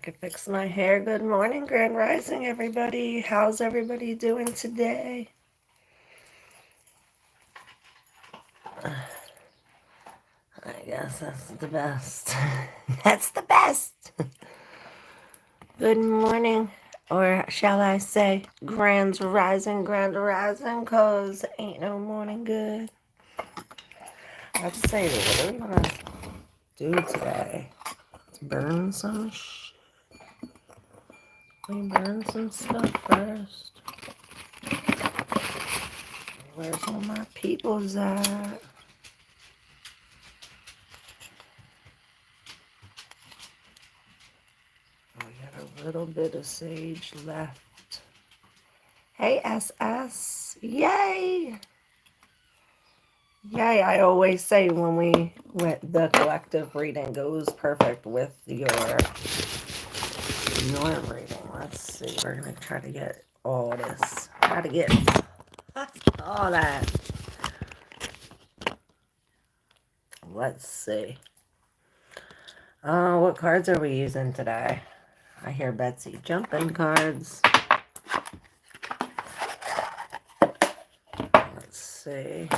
could fix my hair. Good morning, Grand Rising, everybody. How's everybody doing today? I guess that's the best. That's the best. Good morning, or shall I say, Grand Rising, cause ain't no morning good. Let's say, what are we gonna do today? Let's burn some We burn some stuff first. Where's all my peoples at? We got a little bit of sage left. Hey, SS. Yay! Yay, I always say the collective reading goes perfect with your reading. Let's see. We're going to try to get all this. Try to get all that. Let's see. What cards are we using today? I hear Betsy jumping cards. Let's see.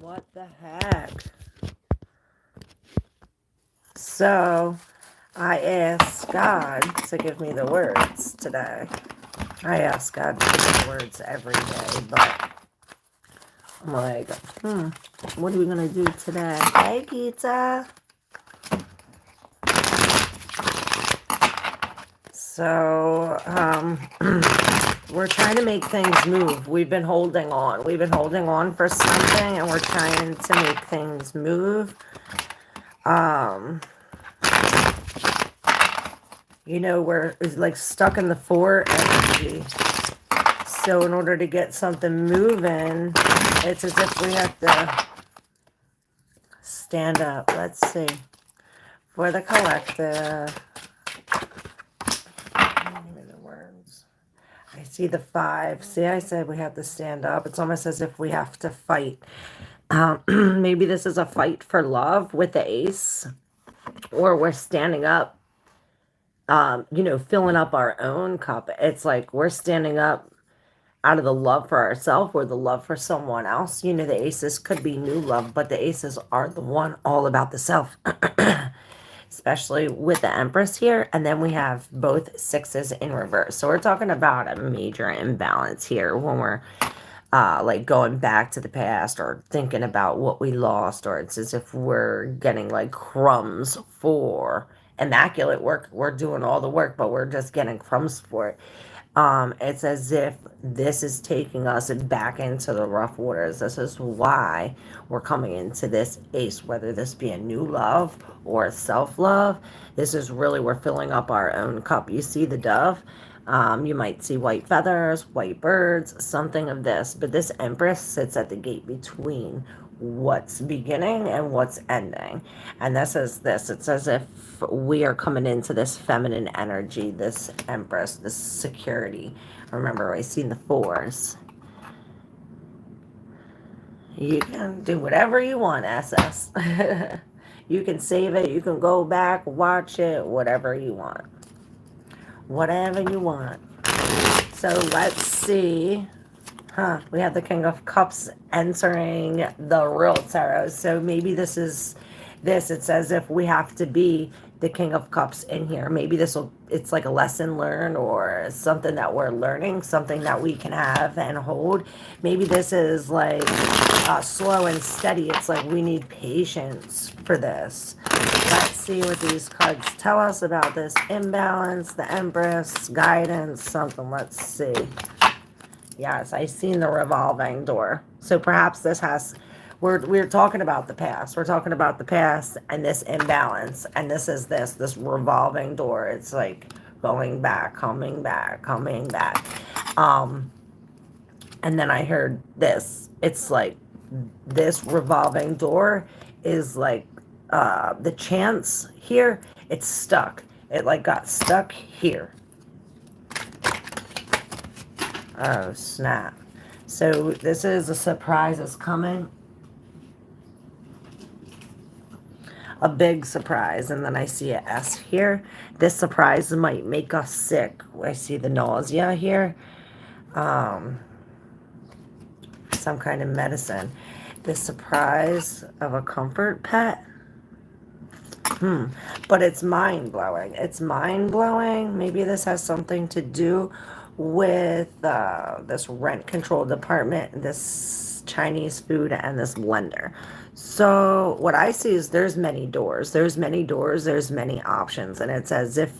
What the heck? So, I asked God to give me the words today. I ask God to give me the words every day, but I'm like, what are we going to do today? Hey, Gita. So, we're trying to make things move. We've been holding on. We've been holding on for something, and we're trying to make things move. We're like stuck in the 4 energy. So in order to get something moving, it's as if we have to stand up. Let's see. For the collective. The words. I see the 5. See, I said we have to stand up. It's almost as if we have to fight. Maybe this is a fight for love with the ace. Or we're standing up, filling up our own cup. It's like we're standing up out of the love for ourselves or the love for someone else. The aces could be new love, but the aces are the one all about the self. Especially with the Empress here. And then we have both 6s in reverse. So we're talking about a major imbalance here when we're like going back to the past or thinking about what we lost, or it's as if we're getting like crumbs for immaculate work. We're doing all the work, but we're just getting crumbs for it. It's as if this is taking us back into the rough waters. This is why we're coming into this ace, whether this be a new love or self-love. This is really, we're filling up our own cup. You see the dove? You might see white feathers, white birds, something of this. But this Empress sits at the gate between what's beginning and what's ending. And this is this. It's as if we are coming into this feminine energy, this Empress, this security. Remember, I seen the 4s. You can do whatever you want, SS. You can save it. You can go back, watch it, whatever you want. Whatever you want. So let's see. We have the King of Cups entering the real tarot. So maybe this is this. It's as if we have to be the King of Cups in here. Maybe it's like a lesson learned or something that we're learning, something that we can have and hold. Maybe this is like slow and steady. It's like we need patience for this. Let's see what these cards tell us about this imbalance, the Empress, guidance, something. Let's see. Yes, I've seen the revolving door. So perhaps this we're talking about the past. We're talking about the past and this imbalance. And this is this revolving door. It's like going back, coming back, coming back. And then I heard this. It's like this revolving door is like the chance here. It's stuck. It like got stuck here. Oh, snap. So this is a surprise that's coming. a big surprise. And then I see a S here. This surprise might make us sick. I see the nausea here. Some kind of medicine. The surprise of a comfort pet. But it's mind-blowing. It's mind-blowing. Maybe this has something to do with this rent control department, this Chinese food, and this blender. So what I see is there's many doors. There's many doors. There's many options. And it's as if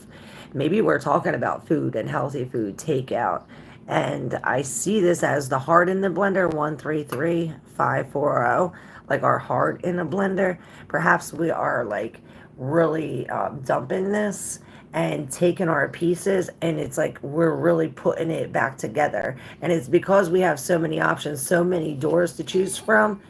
maybe we're talking about food and healthy food takeout. And I see this as the heart in the blender, 133540, like our heart in a blender. Perhaps we are like really dumping this and taking our pieces, and it's like we're really putting it back together. And it's because we have so many options, so many doors to choose from.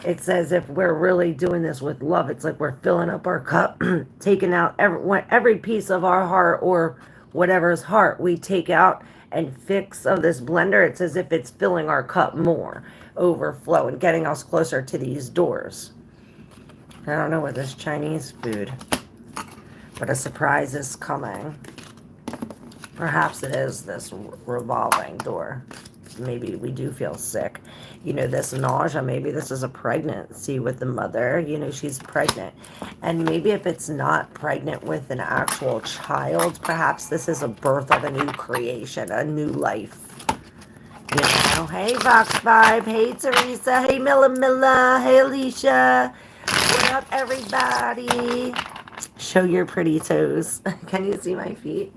It's as if we're really doing this with love. It's like we're filling up our cup, taking out every piece of our heart, or whatever's heart we take out and fix of this blender. It's as if it's filling our cup more, overflow, and getting us closer to these doors. I don't know what this Chinese food, but a surprise is coming. Perhaps it is this revolving door. Maybe we do feel sick. You know, this nausea, maybe this is a pregnancy with the mother. You know, she's pregnant. And maybe if it's not pregnant with an actual child, perhaps this is a birth of a new creation, a new life. You know, hey Vox 5, hey Teresa, hey Milla, hey Alicia. What up, everybody? Show your pretty toes. Can you see my feet?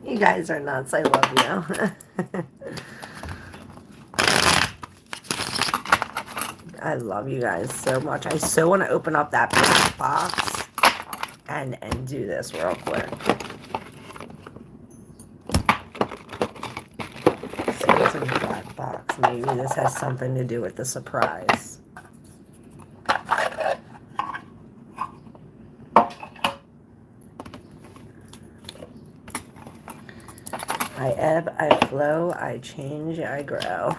You guys are nuts. I love you. I love you guys so much. I so want to open up that black box and do this real quick. See what's in the black box. Maybe this has something to do with the surprise. I ebb, I flow, I change, I grow.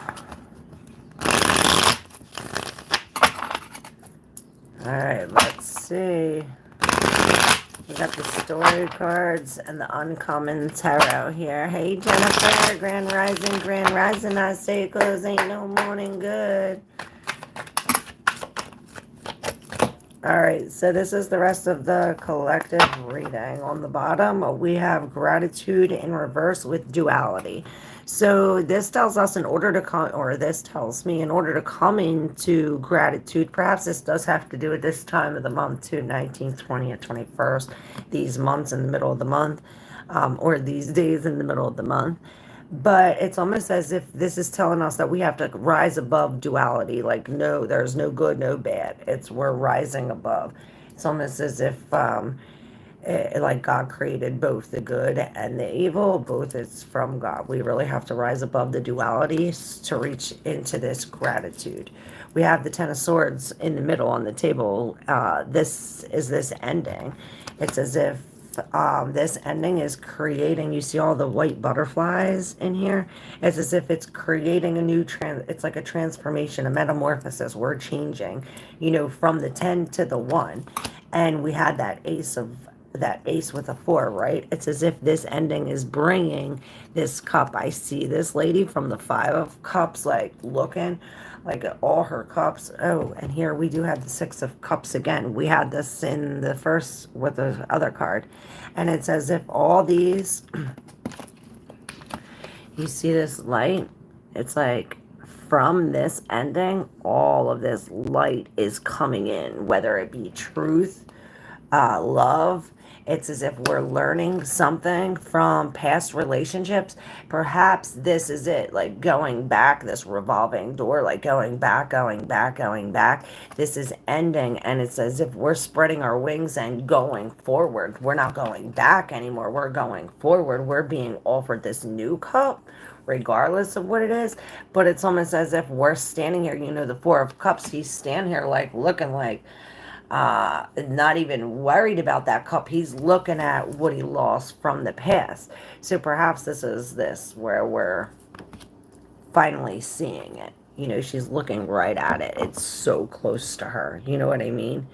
Alright, let's see. We got the story cards and the uncommon tarot here. Hey Jennifer, Grand Rising, I say cause ain't no morning good. Alright, so this is the rest of the collective reading. On the bottom, we have gratitude in reverse with duality. So this tells us in order to come, or this tells me in order to come into gratitude, perhaps this does have to do with this time of the month too, 19th, 20th, 21st, these months in the middle of the month, or these days in the middle of the month. But it's almost as if this is telling us that we have to rise above duality. Like, no, there's no good, no bad. We're rising above. It's almost as if, like God created both the good and the evil. Both is from God. We really have to rise above the dualities to reach into this gratitude. We have the Ten of Swords in the middle on the table. This is this ending. It's as if this ending is creating, you see all the white butterflies in here? It's as if it's creating a new, it's like a transformation, a metamorphosis. We're changing, you know, from the 10 to the 1. And we had that ace with a 4, right? It's as if this ending is bringing this cup. I see this lady from the 5 of Cups, like looking like all her cups. Oh, and here we do have the 6 of Cups again. We had this in the first with the other card. And it's as if all these, you see this light? It's like from this ending, all of this light is coming in, whether it be truth, love. It's as if we're learning something from past relationships. Perhaps this is it, like going back, this revolving door, like going back. This is ending, and it's as if we're spreading our wings and going forward. We're not going back anymore. We're going forward. We're being offered this new cup, regardless of what it is. But it's almost as if we're standing here, you know, the 4 of Cups, he's standing here like looking like, not even worried about that cup. He's looking at what he lost from the past. So perhaps this is where we're finally seeing it. You know, she's looking right at it. It's so close to her. You know what I mean?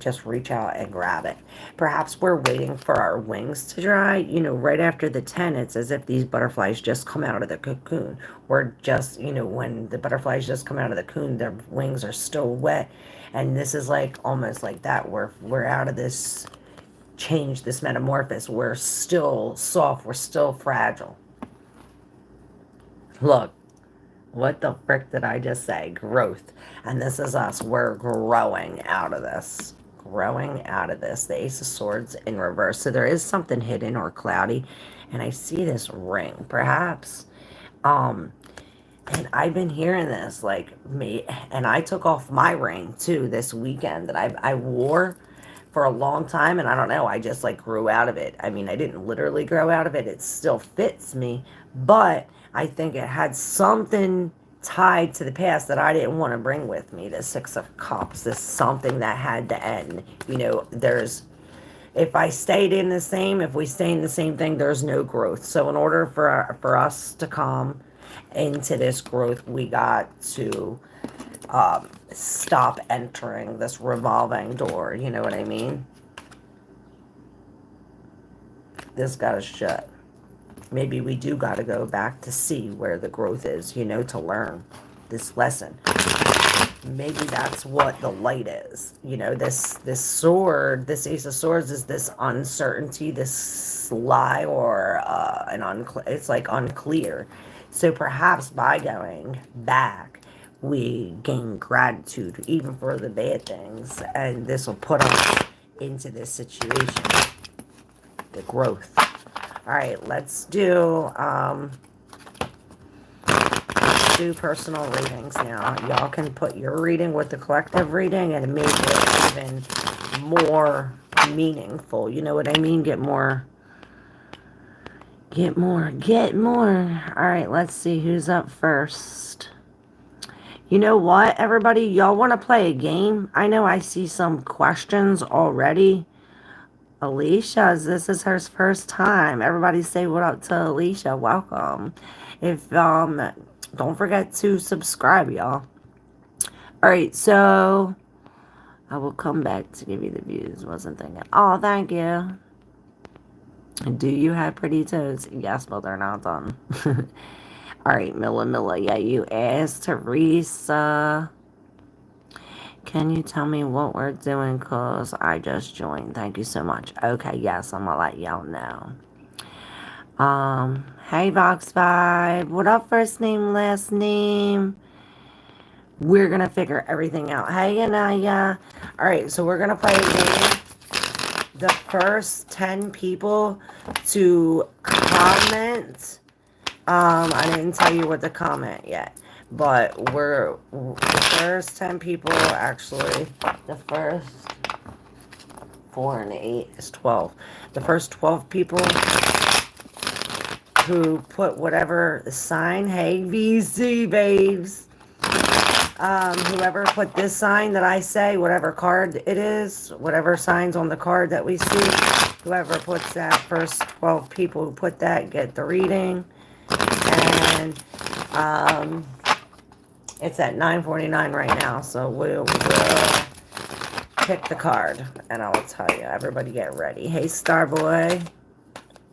just reach out and grab it. Perhaps we're waiting for our wings to dry. You know, right after the 10, it's as if these butterflies just come out of the cocoon. Or just, you know, when the butterflies just come out of the cocoon, their wings are still wet. And this is like almost like that. We're out of this change, this metamorphosis. We're still soft. We're still fragile. Look. What the frick did I just say? Growth. And this is us. We're growing out of this. Growing out of this. The Ace of Swords in reverse. So there is something hidden or cloudy. And I see this ring. Perhaps. And I've been hearing this. Like me. And I took off my ring too this weekend that I wore for a long time. And I don't know. I just like grew out of it. I mean, I didn't literally grow out of it. It still fits me. But I think it had something tied to the past that I didn't want to bring with me. The Six of Cups. This something that had to end. You know, if I stayed in the same, if we stay in the same thing, there's no growth. So in order for us to come into this growth, we got to stop entering this revolving door. You know what I mean? This got to shut. Maybe we do got to go back to see where the growth is, you know, to learn this lesson. Maybe that's what the light is. You know, this sword, this Ace of Swords is this uncertainty, this lie, or it's like unclear. So perhaps by going back, we gain gratitude even for the bad things. And this will put us into this situation, the growth. All right, let's do personal readings now. Y'all can put your reading with the collective reading and make it even more meaningful. You know what I mean? Get more. All right, let's see who's up first. You know what, everybody? Y'all want to play a game? I know I see some questions already. Alicia, this is her first time. Everybody say what up to Alicia. Welcome. If don't forget to subscribe, y'all. All right, so I will come back to give you the views. Wasn't thinking. Oh, thank you. Do you have pretty toes? Yes, but they're not done. All right, Milla. Yeah, you asked. Teresa. Can you tell me what we're doing? Because I just joined. Thank you so much. Okay, yes, I'm going to let y'all know. Hey, Vox5. What up, first name, last name? We're going to figure everything out. Hey, Anaya. All right, so we're going to play a game. The first 10 people to comment. I didn't tell you what to comment yet. But the first 10 people, actually, the first 4 and 8 is 12. The first 12 people who put whatever sign, hey, VC babes, whoever put this sign that I say, whatever card it is, whatever sign's on the card that we see, whoever puts that, first 12 people who put that get the reading. And, it's at 9:49 right now, so we'll pick the card, and I will tell you. Everybody get ready. Hey, Starboy.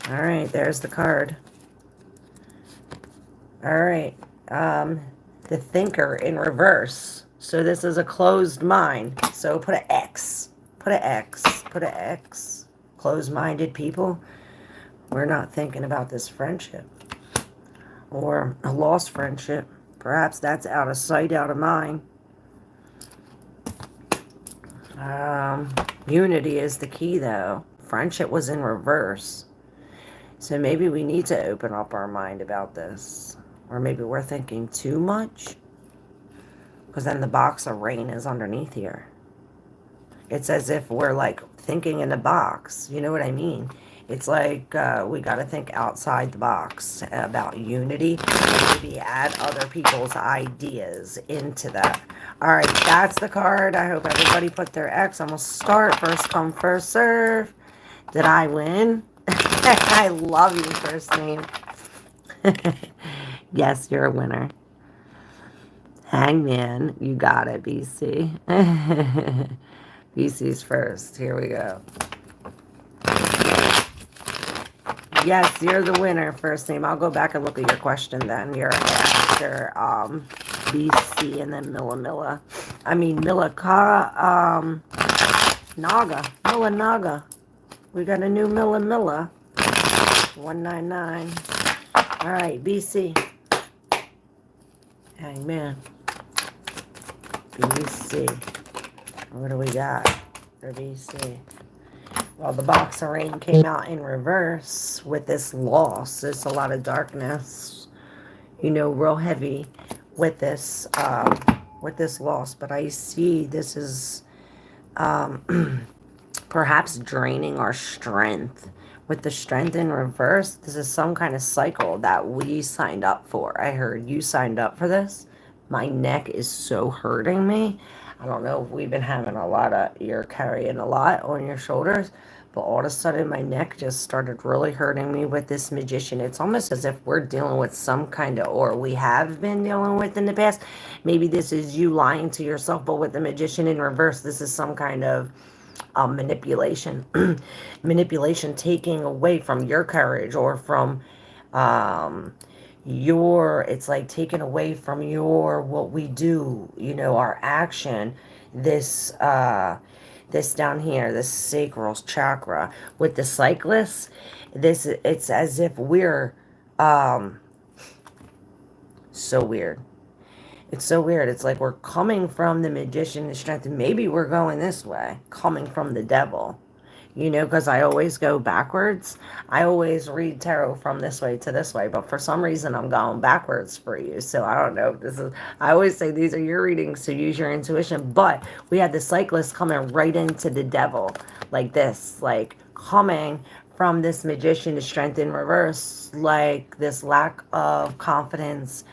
All right, there's the card. All right, the Thinker in reverse. So this is a closed mind. So put an X. Put an X. Put an X. Closed-minded people. We're not thinking about this friendship or a lost friendship. Perhaps that's out of sight, out of mind. Unity is the key, though. Friendship was in reverse. So maybe we need to open up our mind about this. Or maybe we're thinking too much. Because then the box of rain is underneath here. It's as if we're like thinking in a box. You know what I mean? It's like we got to think outside the box about unity. And maybe add other people's ideas into that. All right, that's the card. I hope everybody put their X. I'm going to start. First come, first serve. Did I win? I love you, first name. Yes, you're a winner. Hangman, you got it, BC. BC's first. Here we go. Yes, you're the winner, first name. I'll go back and look at your question then. You're after BC and then Milla. I mean Naga. Milla Naga. We got a new Milla. 199. Alright, BC. Hangman. BC. What do we got for BC? Well, the box of rain came out in reverse with this loss. There's a lot of darkness, you know, real heavy with this loss. But I see this is perhaps draining our strength. With the strength in reverse, this is some kind of cycle that we signed up for. I heard you signed up for this. My neck is so hurting me. I don't know if we've been having a lot of, you're carrying a lot on your shoulders, but all of a sudden my neck just started really hurting me with this magician. It's almost as if we're dealing with some kind of, or we have been dealing with in the past. Maybe this is you lying to yourself, but with the magician in reverse, this is some kind of manipulation. Manipulation taking away from your courage or from it's like taken away from what we do, you know, our action. This down here, this sacral chakra with the cyclists, it's as if we're so weird. It's so weird. It's like we're coming from the magician, the strength, and maybe we're going this way, coming from the devil. You know, because I always go backwards. I always read tarot from this way to this way, but for some reason I'm going backwards for you. So I don't know if this is, I always say these are your readings, so use your intuition. But we had the cyclist coming right into the devil like this, like coming from this magician to strength in reverse, like this lack of confidence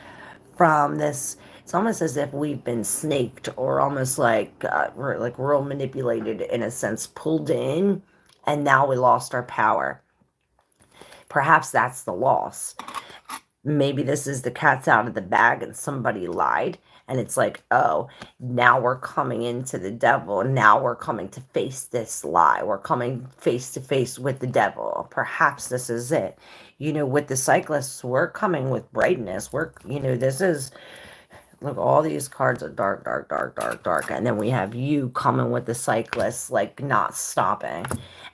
from this. It's almost as if we've been snaked, or almost like real manipulated in a sense, pulled in, and now we lost our power. Perhaps that's the loss. Maybe this is the cat's out of the bag and somebody lied, and it's like, oh, now we're coming into the devil, and now we're coming to face this lie. We're coming face to face with the devil. Perhaps this is it. You know, with the cyclists, we're coming with brightness. This is, look, all these cards are dark, dark, dark, dark, dark. And then we have you coming with the cyclists, like not stopping.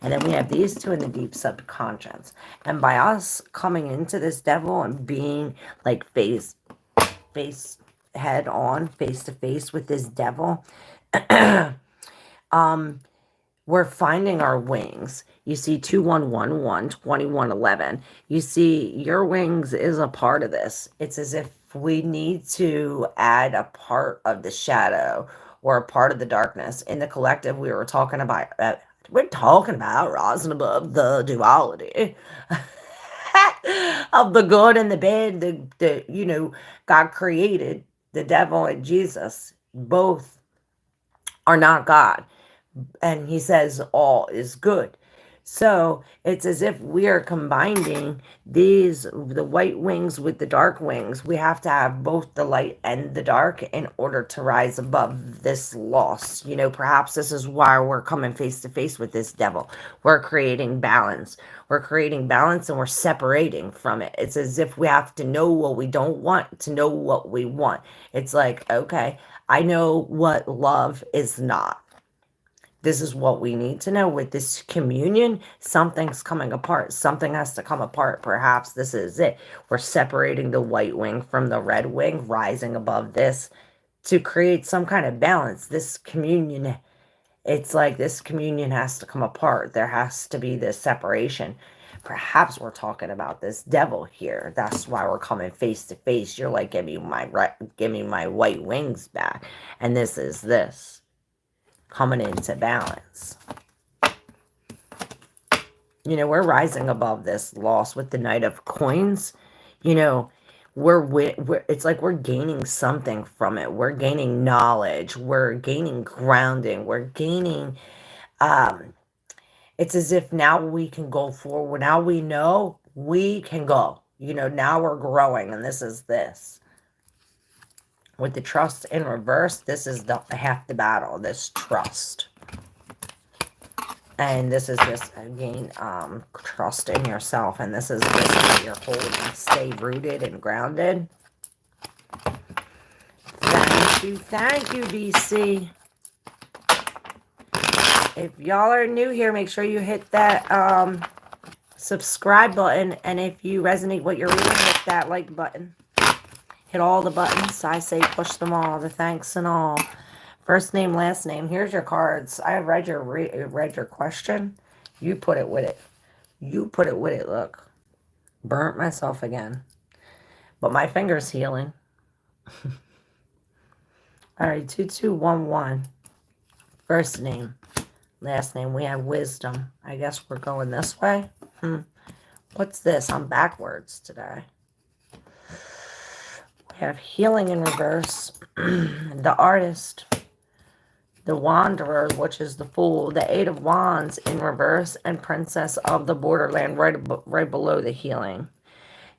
And then we have these two in the deep subconscious. And by us coming into this devil and being like face head on, face to face with this devil, we're finding our wings. You see 2111, 2111. You see your wings is a part of this. It's as if we need to add a part of the shadow or a part of the darkness. In the collective, we're talking about rising above the duality of the good and the bad. God created the devil and Jesus. Both are not God. And he says all is good. So it's as if we are combining the white wings with the dark wings. We have to have both the light and the dark in order to rise above this loss. You know, perhaps this is why we're coming face to face with this devil. We're creating balance. We're creating balance and we're separating from it. It's as if we have to know what we don't want to know what we want. It's like, okay, I know what love is not. This is what we need to know with this communion. Something's coming apart. Something has to come apart. Perhaps this is it. We're separating the white wing from the red wing, rising above this to create some kind of balance. This communion, it's like this communion has to come apart. There has to be this separation. Perhaps we're talking about this devil here. That's why we're coming face to face. You're like, give me my white wings back. And this is this. Coming into balance. You know, we're rising above this loss with the Knight of Coins. You know, it's like we're gaining something from it. We're gaining knowledge. We're gaining grounding. We're gaining, it's as if now we can go forward. Now we know we can go. You know, now we're growing, and this is this. With the trust in reverse, this is half the battle, this trust. And this is just, again, trust in yourself. And this is just that you're holding. Stay rooted and grounded. Thank you, DC. If y'all are new here, make sure you hit that subscribe button. And if you resonate what you're reading, hit that like button. Hit all the buttons. I say push them all. The thanks and all. First name, last name. Here's your cards. I read your question. You put it with it. You put it with it. Look. Burnt myself again. But my finger's healing. Alright, 2211. First name. Last name. We have wisdom. I guess we're going this way. What's this? I'm backwards today. We have healing in reverse. The artist. The Wanderer, which is the Fool, the Eight of Wands in reverse, and Princess of the Borderland right below the healing.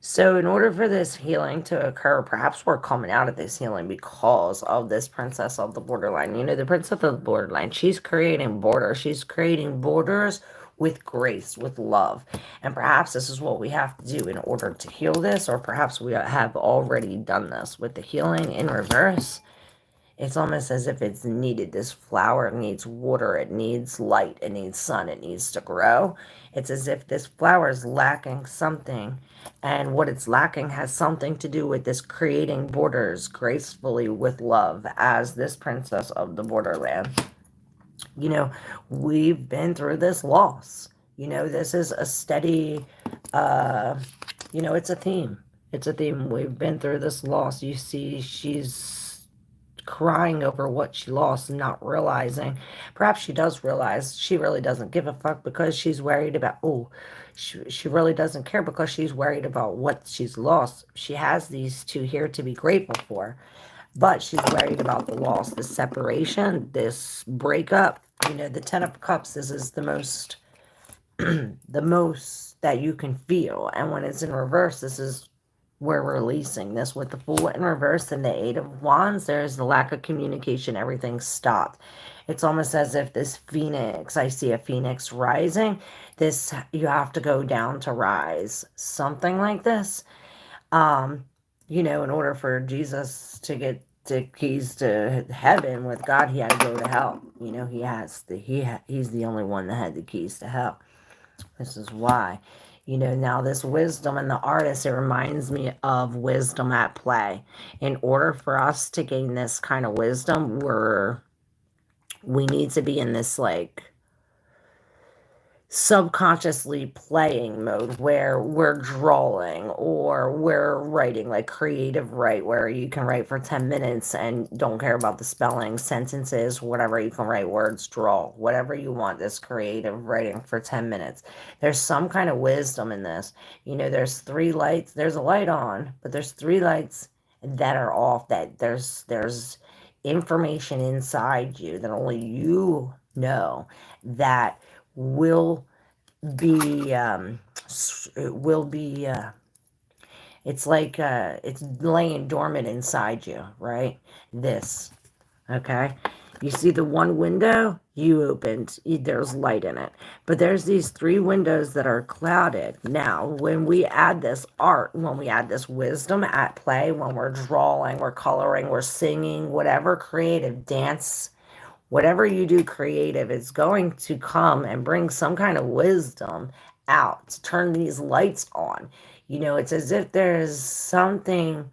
So in order for this healing to occur, perhaps we're coming out of this healing because of this Princess of the Borderline. You know, the Princess of the Borderline, she's creating borders. She's creating borders with grace, with love. And perhaps this is what we have to do in order to heal this, or perhaps we have already done this with the healing in reverse. It's almost as if it's needed. This flower needs water. It needs light. It needs sun. It needs to grow. It's as if this flower is lacking something. And what it's lacking has something to do with this creating borders gracefully with love as this Princess of the Borderland. You know, we've been through this loss. You know, this is a steady, you know, it's a theme. It's a theme. We've been through this loss. You see, she's crying over what she lost and not realizing. Perhaps she does realize she really doesn't give a fuck because she's worried about, she really doesn't care because she's worried about what she's lost. She has these two here to be grateful for, but she's worried about the loss, the separation, this breakup. You know, the Ten of Cups, this is the most, the most that you can feel. And when it's in reverse, this is we're releasing this with the Fool in reverse and the Eight of Wands. There's the lack of communication. Everything stopped. It's almost as if this phoenix, I see a phoenix rising. This, you have to go down to rise. Something like this. You know, in order for Jesus to get the keys to heaven with God, he had to go to hell. You know, he's the only one that had the keys to hell. This is why. You know, now this wisdom and the artist, it reminds me of wisdom at play. In order for us to gain this kind of wisdom, we need to be in this, like, subconsciously playing mode where we're drawing or we're writing, like creative write, where you can write for 10 minutes and don't care about the spelling, sentences, whatever. You can write words, draw, whatever you want. This creative writing for 10 minutes. There's some kind of wisdom in this. You know, there's 3 lights. There's a light on, but there's 3 lights that are off. That there's information inside you that only you know that will be it's like it's laying dormant inside you, right? This, okay, you see the one window you opened, there's light in it, but there's these 3 windows that are clouded. Now when we add this art, when we add this wisdom at play, when we're drawing, we're coloring, we're singing, whatever creative dance, whatever you do creative, is going to come and bring some kind of wisdom out to turn these lights on. You know, it's as if there's something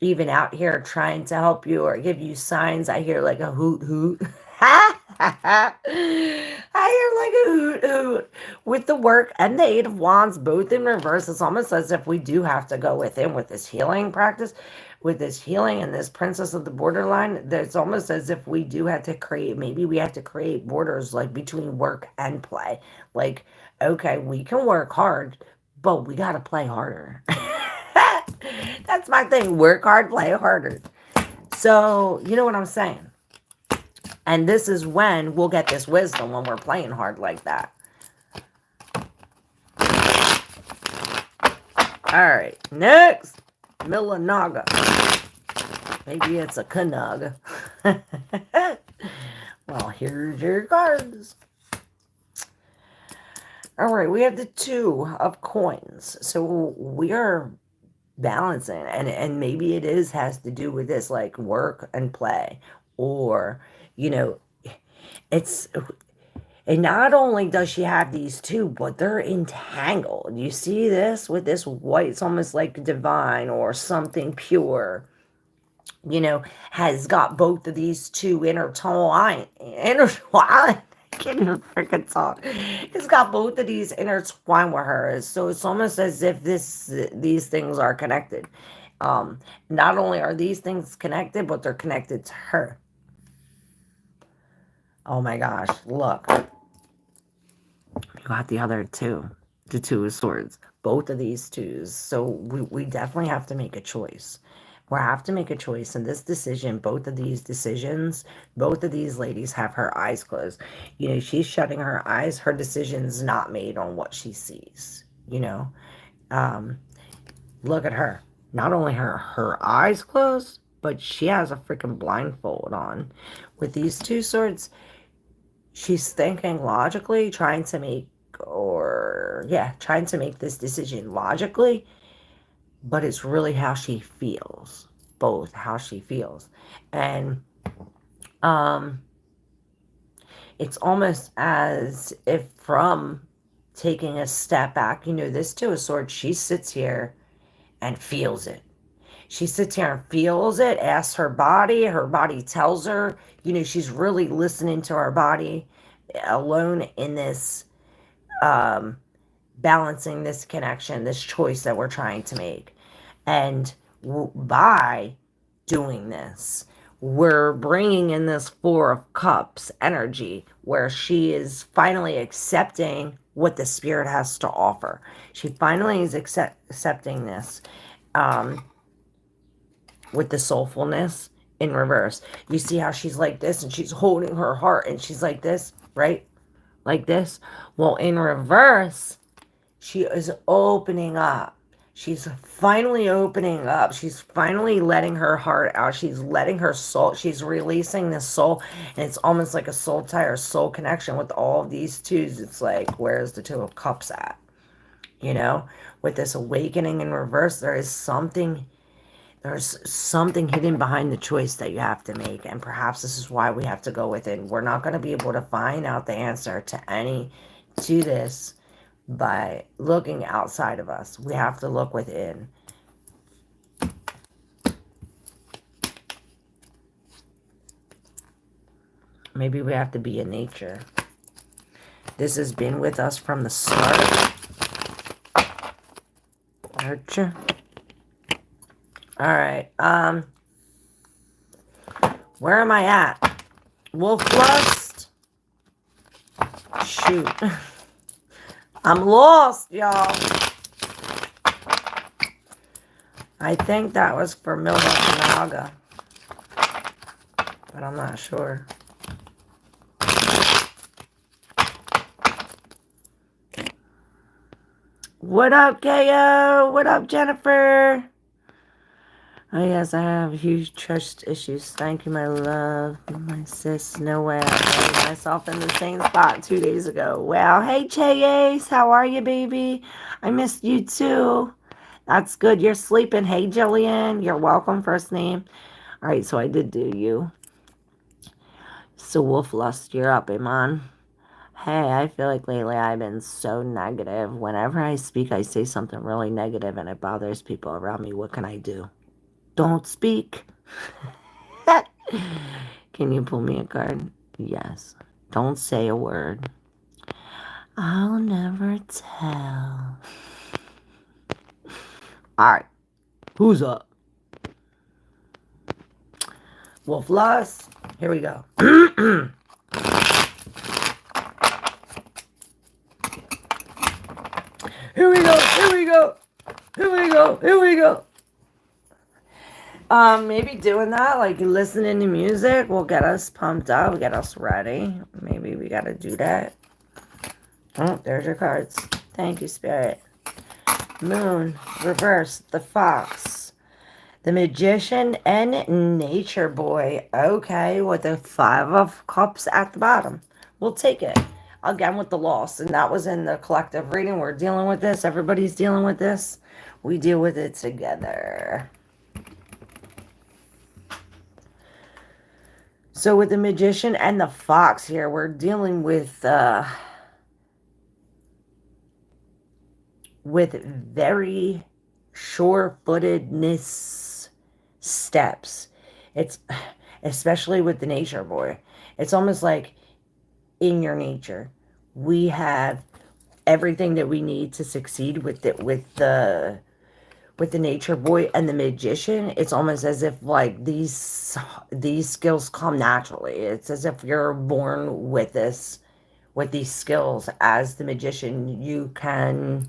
even out here trying to help you or give you signs. I hear like a hoot hoot. I hear like a hoot hoot with the work and the Eight of Wands both in reverse. It's almost as if we do have to go within with this healing practice, with this healing and this Princess of the Borderline. It's almost as if we do have to create, maybe we have to create borders like between work and play. Like, okay, we can work hard, but we got to play harder. That's my thing. Work hard, play harder. So, you know what I'm saying? And this is when we'll get this wisdom, when we're playing hard like that. All right, next, Milanaga. Maybe it's a Kanaga. Well, here's your cards. All right, we have the 2 of coins. So we are balancing, and maybe it has to do with this, like work and play, or you know, it's and not only does she have these 2, but they're entangled. You see this with this white, it's almost like divine or something pure, has got both of these 2 intertwined. I can't even freaking talk. It's got both of these intertwined with her. So it's almost as if these things are connected. Not only are these things connected, but they're connected to her. Oh my gosh, look. You got the other 2. The 2 of swords. Both of these 2s. So we definitely have to make a choice. We have to make a choice in this decision. Both of these decisions, both of these ladies have her eyes closed. She's shutting her eyes. Her decision's not made on what she sees. Look at her. Not only her eyes closed, but she has a freaking blindfold on. With these 2 swords, she's thinking logically, trying to make this decision logically, but it's really how she feels. Both how she feels. And it's almost as if from taking a step back, this 2 of swords, she sits here and feels it. She sits here and feels it, asks her body tells her, she's really listening to her body alone in this balancing this connection, this choice that we're trying to make. And by doing this, we're bringing in this 4 of Cups energy where she is finally accepting what the Spirit has to offer. She finally is accepting this with the soulfulness in reverse. You see how she's like this and she's holding her heart and she's like this, right? Like this. Well, in reverse, she is opening up. She's finally opening up. She's finally letting her heart out. She's letting her soul. She's releasing this soul. And it's almost like a soul tie or soul connection with all of these 2s. It's like, where's the 2 of Cups at? With this awakening in reverse, there's something hidden behind the choice that you have to make. And perhaps this is why we have to go within. We're not going to be able to find out the answer to this by looking outside of us. We have to look within. Maybe we have to be in nature. This has been with us from the start. Nurture. All right. Where am I at? Wolf Lust. Shoot. I'm lost, y'all. I think that was for Milwaukee, but I'm not sure. What up, KO? What up, Jennifer? Oh, yes, I have huge trust issues. Thank you, my love. My sis, no way. I found myself in the same spot 2 days ago. Wow. Hey, Chase. How are you, baby? I missed you, too. That's good. You're sleeping. Hey, Jillian. You're welcome, first name. All right, so I did do you. So, Wolf Lust, you're up, Iman. Hey, I feel like lately I've been so negative. Whenever I speak, I say something really negative and it bothers people around me. What can I do? Don't speak. Can you pull me a card? Yes. Don't say a word. I'll never tell. Alright. Who's up? Wolf Lust. Here we go. Here we go. Here we go. Here we go. Here we go. Maybe doing that, like listening to music, will get us pumped up, get us ready. Maybe we gotta do that. Oh, there's your cards. Thank you, Spirit. Moon, reverse, the Fox, the Magician, and Nature Boy. Okay, with the 5 of Cups at the bottom. We'll take it. again with the loss. And that was in the collective reading. We're dealing with this. Everybody's dealing with this. We deal with it together. So with the Magician and the Fox here, we're dealing with very sure-footedness steps. It's especially with the nature boy. It's almost like in your nature, we have everything that we need to succeed with the nature boy and the magician. It's almost as if like these skills come naturally. It's as if you're born with these skills. As the magician, you can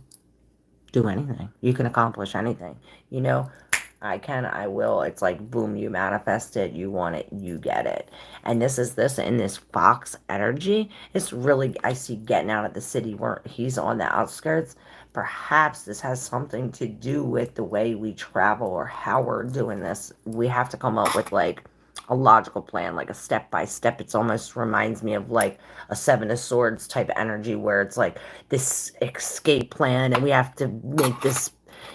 do anything. You can accomplish anything. You know, I can, I will. It's like, boom, you manifest it, you want it, you get it. And this is this in this fox energy. It's really, I see getting out of the city where he's on the outskirts. Perhaps this has something to do with the way we travel or how we're doing this. We have to come up with like a logical plan, like a step by step. It's almost reminds me of like a Seven of Swords type energy where it's like this escape plan and we have to make this,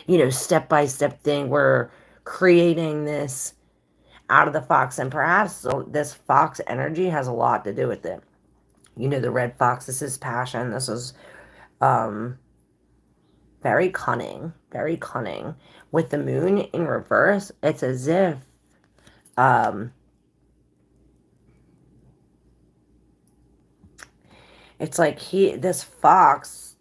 you know, step by step thing. We're creating this out of the fox, and perhaps so this fox energy has a lot to do with it. You know, the red fox, this is passion. This is very cunning, very cunning. With the moon in reverse, it's as if it's like this fox,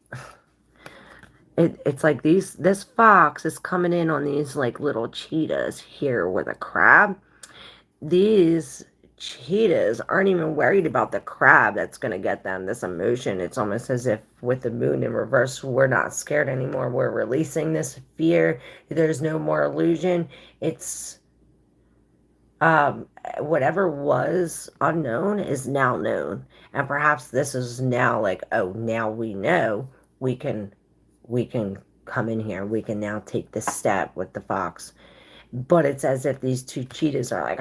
it's like this fox is coming in on these like little cheetahs here with a crab. These cheetahs aren't even worried about the crab that's going to get them this emotion. It's almost as if with the moon in reverse, we're not scared anymore. We're releasing this fear. There's no more illusion. It's whatever was unknown is now known. And perhaps this is now like, oh, now we know we can come in here. We can now take this step with the fox. But it's as if these two cheetahs are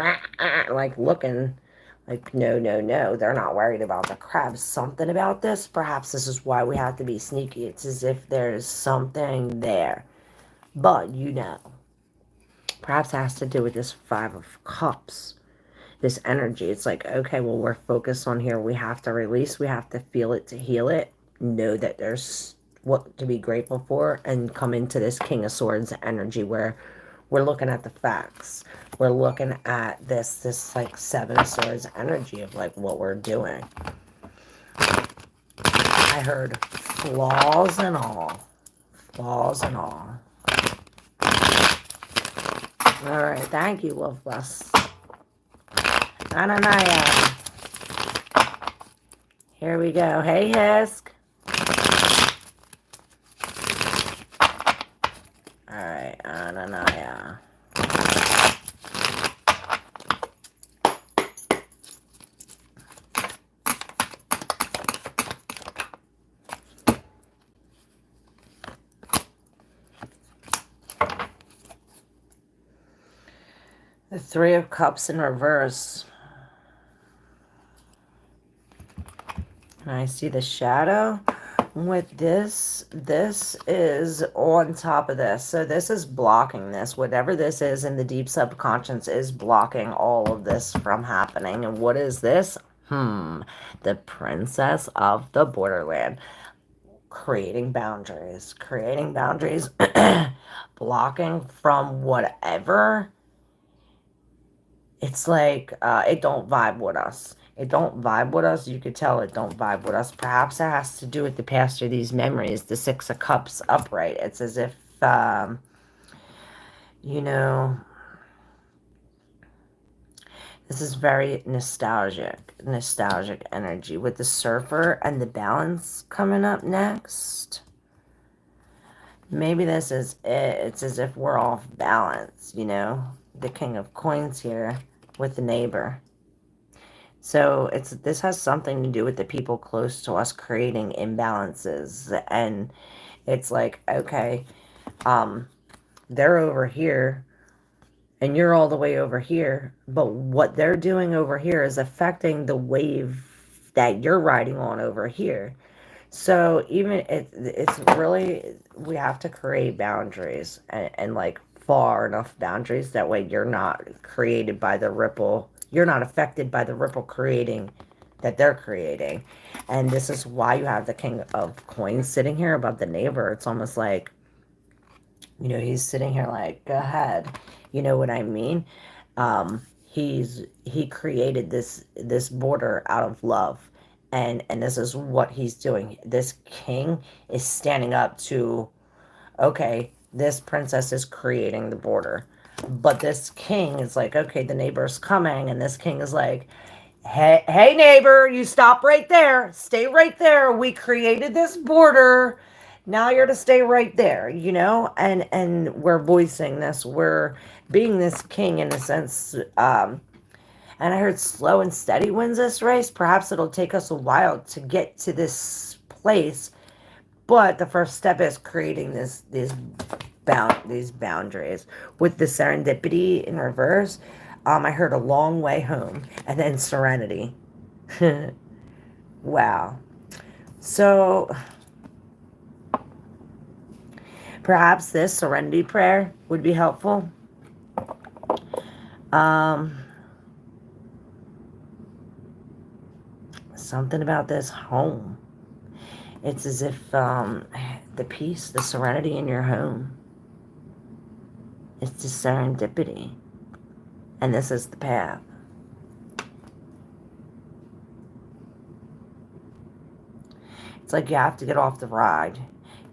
like looking like, no, no, no. They're not worried about the crab. Something about this. Perhaps this is why we have to be sneaky. It's as if there's something there. But, you know, perhaps it has to do with this Five of Cups. This energy. It's like, okay, well, we're focused on here. We have to release. We have to feel it to heal it. Know that there's what to be grateful for. And come into this King of Swords energy where we're looking at the facts. We're looking at this like Seven of Swords energy of like what we're doing. I heard flaws and all. Flaws and all. All right, thank you, Wolf Bus. Ananaya. Here we go. Hey, Hisk. All right, Ananaya. The Three of Cups in reverse. And I see the shadow. With this is on top of this. So this is blocking this. Whatever this is in the deep subconscious is blocking all of this from happening. And what is this? The Princess of the Borderland. Creating boundaries. Creating boundaries. Blocking from whatever. It's like it don't vibe with us. It don't vibe with us. You could tell it don't vibe with us. Perhaps it has to do with the past or these memories. The Six of Cups upright. It's as if, you know, this is very nostalgic energy with the Surfer and the Balance coming up next. Maybe this is it. It's as if we're off balance, you know, the King of Coins here with the neighbor. So this has something to do with the people close to us creating imbalances. And it's like, okay, they're over here and you're all the way over here. But what they're doing over here is affecting the wave that you're riding on over here. So even it's really, we have to create boundaries, and like far enough boundaries that way you're not created by the ripple. You're not affected by the ripple creating that they're creating. And this is why you have the King of Coins sitting here above the neighbor. It's almost like, he's sitting here like, go ahead. You know what I mean? He created this border out of love. And this is what he's doing. This king is standing up to, okay, this princess is creating the border. But this king is like, okay, the neighbor's coming. And this king is like, hey neighbor, you stop right there. Stay right there. We created this border. Now you're to stay right there, and we're voicing this. We're being this king in a sense. And I heard slow and steady wins this race. Perhaps it'll take us a while to get to this place. But the first step is creating these boundaries. With the serendipity in reverse, I heard a long way home, and then serenity. Wow. So perhaps this serenity prayer would be helpful. Something about this home. It's as if the peace, the serenity in your home. It's the serendipity. And this is the path. It's like you have to get off the ride.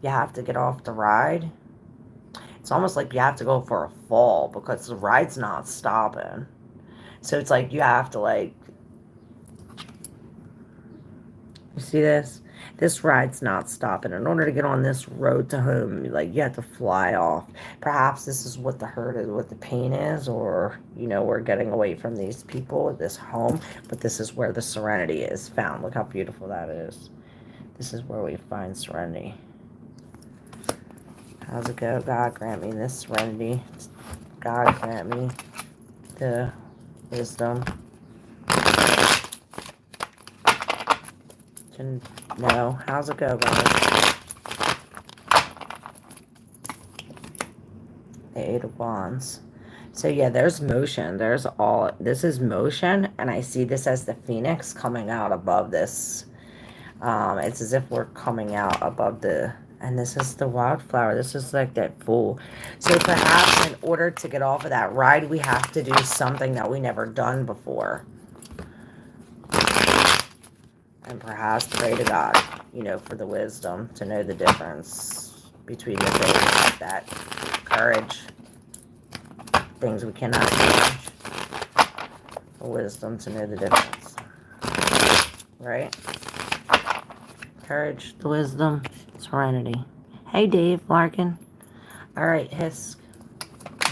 You have to get off the ride. It's almost like you have to go for a fall because the ride's not stopping. So it's like you have to you see this? This ride's not stopping. In order to get on this road to home, you have to fly off. Perhaps this is what the hurt is, what the pain is, or, we're getting away from these people, this home, but this is where the serenity is found. Look how beautiful that is. This is where we find serenity. How's it go? God grant me this serenity. God grant me the wisdom. No. How's it go, guys? The 8 of Wands. So yeah, there's motion. This is motion, and I see this as the phoenix coming out above this. It's as if we're coming out above and this is the wildflower. This is like that fool. So perhaps in order to get off of that ride, we have to do something that we never done before. And perhaps pray to God, for the wisdom to know the difference between the things like that. Courage. Things we cannot change. The wisdom to know the difference. Right? Courage, the wisdom, serenity. Hey, Dave Larkin. All right, Hisk.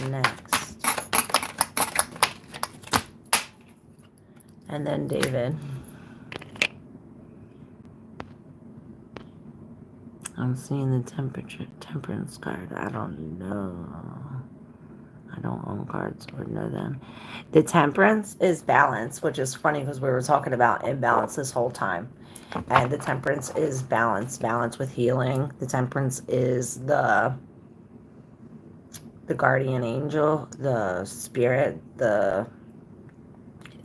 Next. And then David. I'm seeing the temperance card. I don't know. I don't own cards or know them. The temperance is balance, which is funny because we were talking about imbalance this whole time. And the temperance is balance. Balance with healing. The temperance is the guardian angel, the spirit, the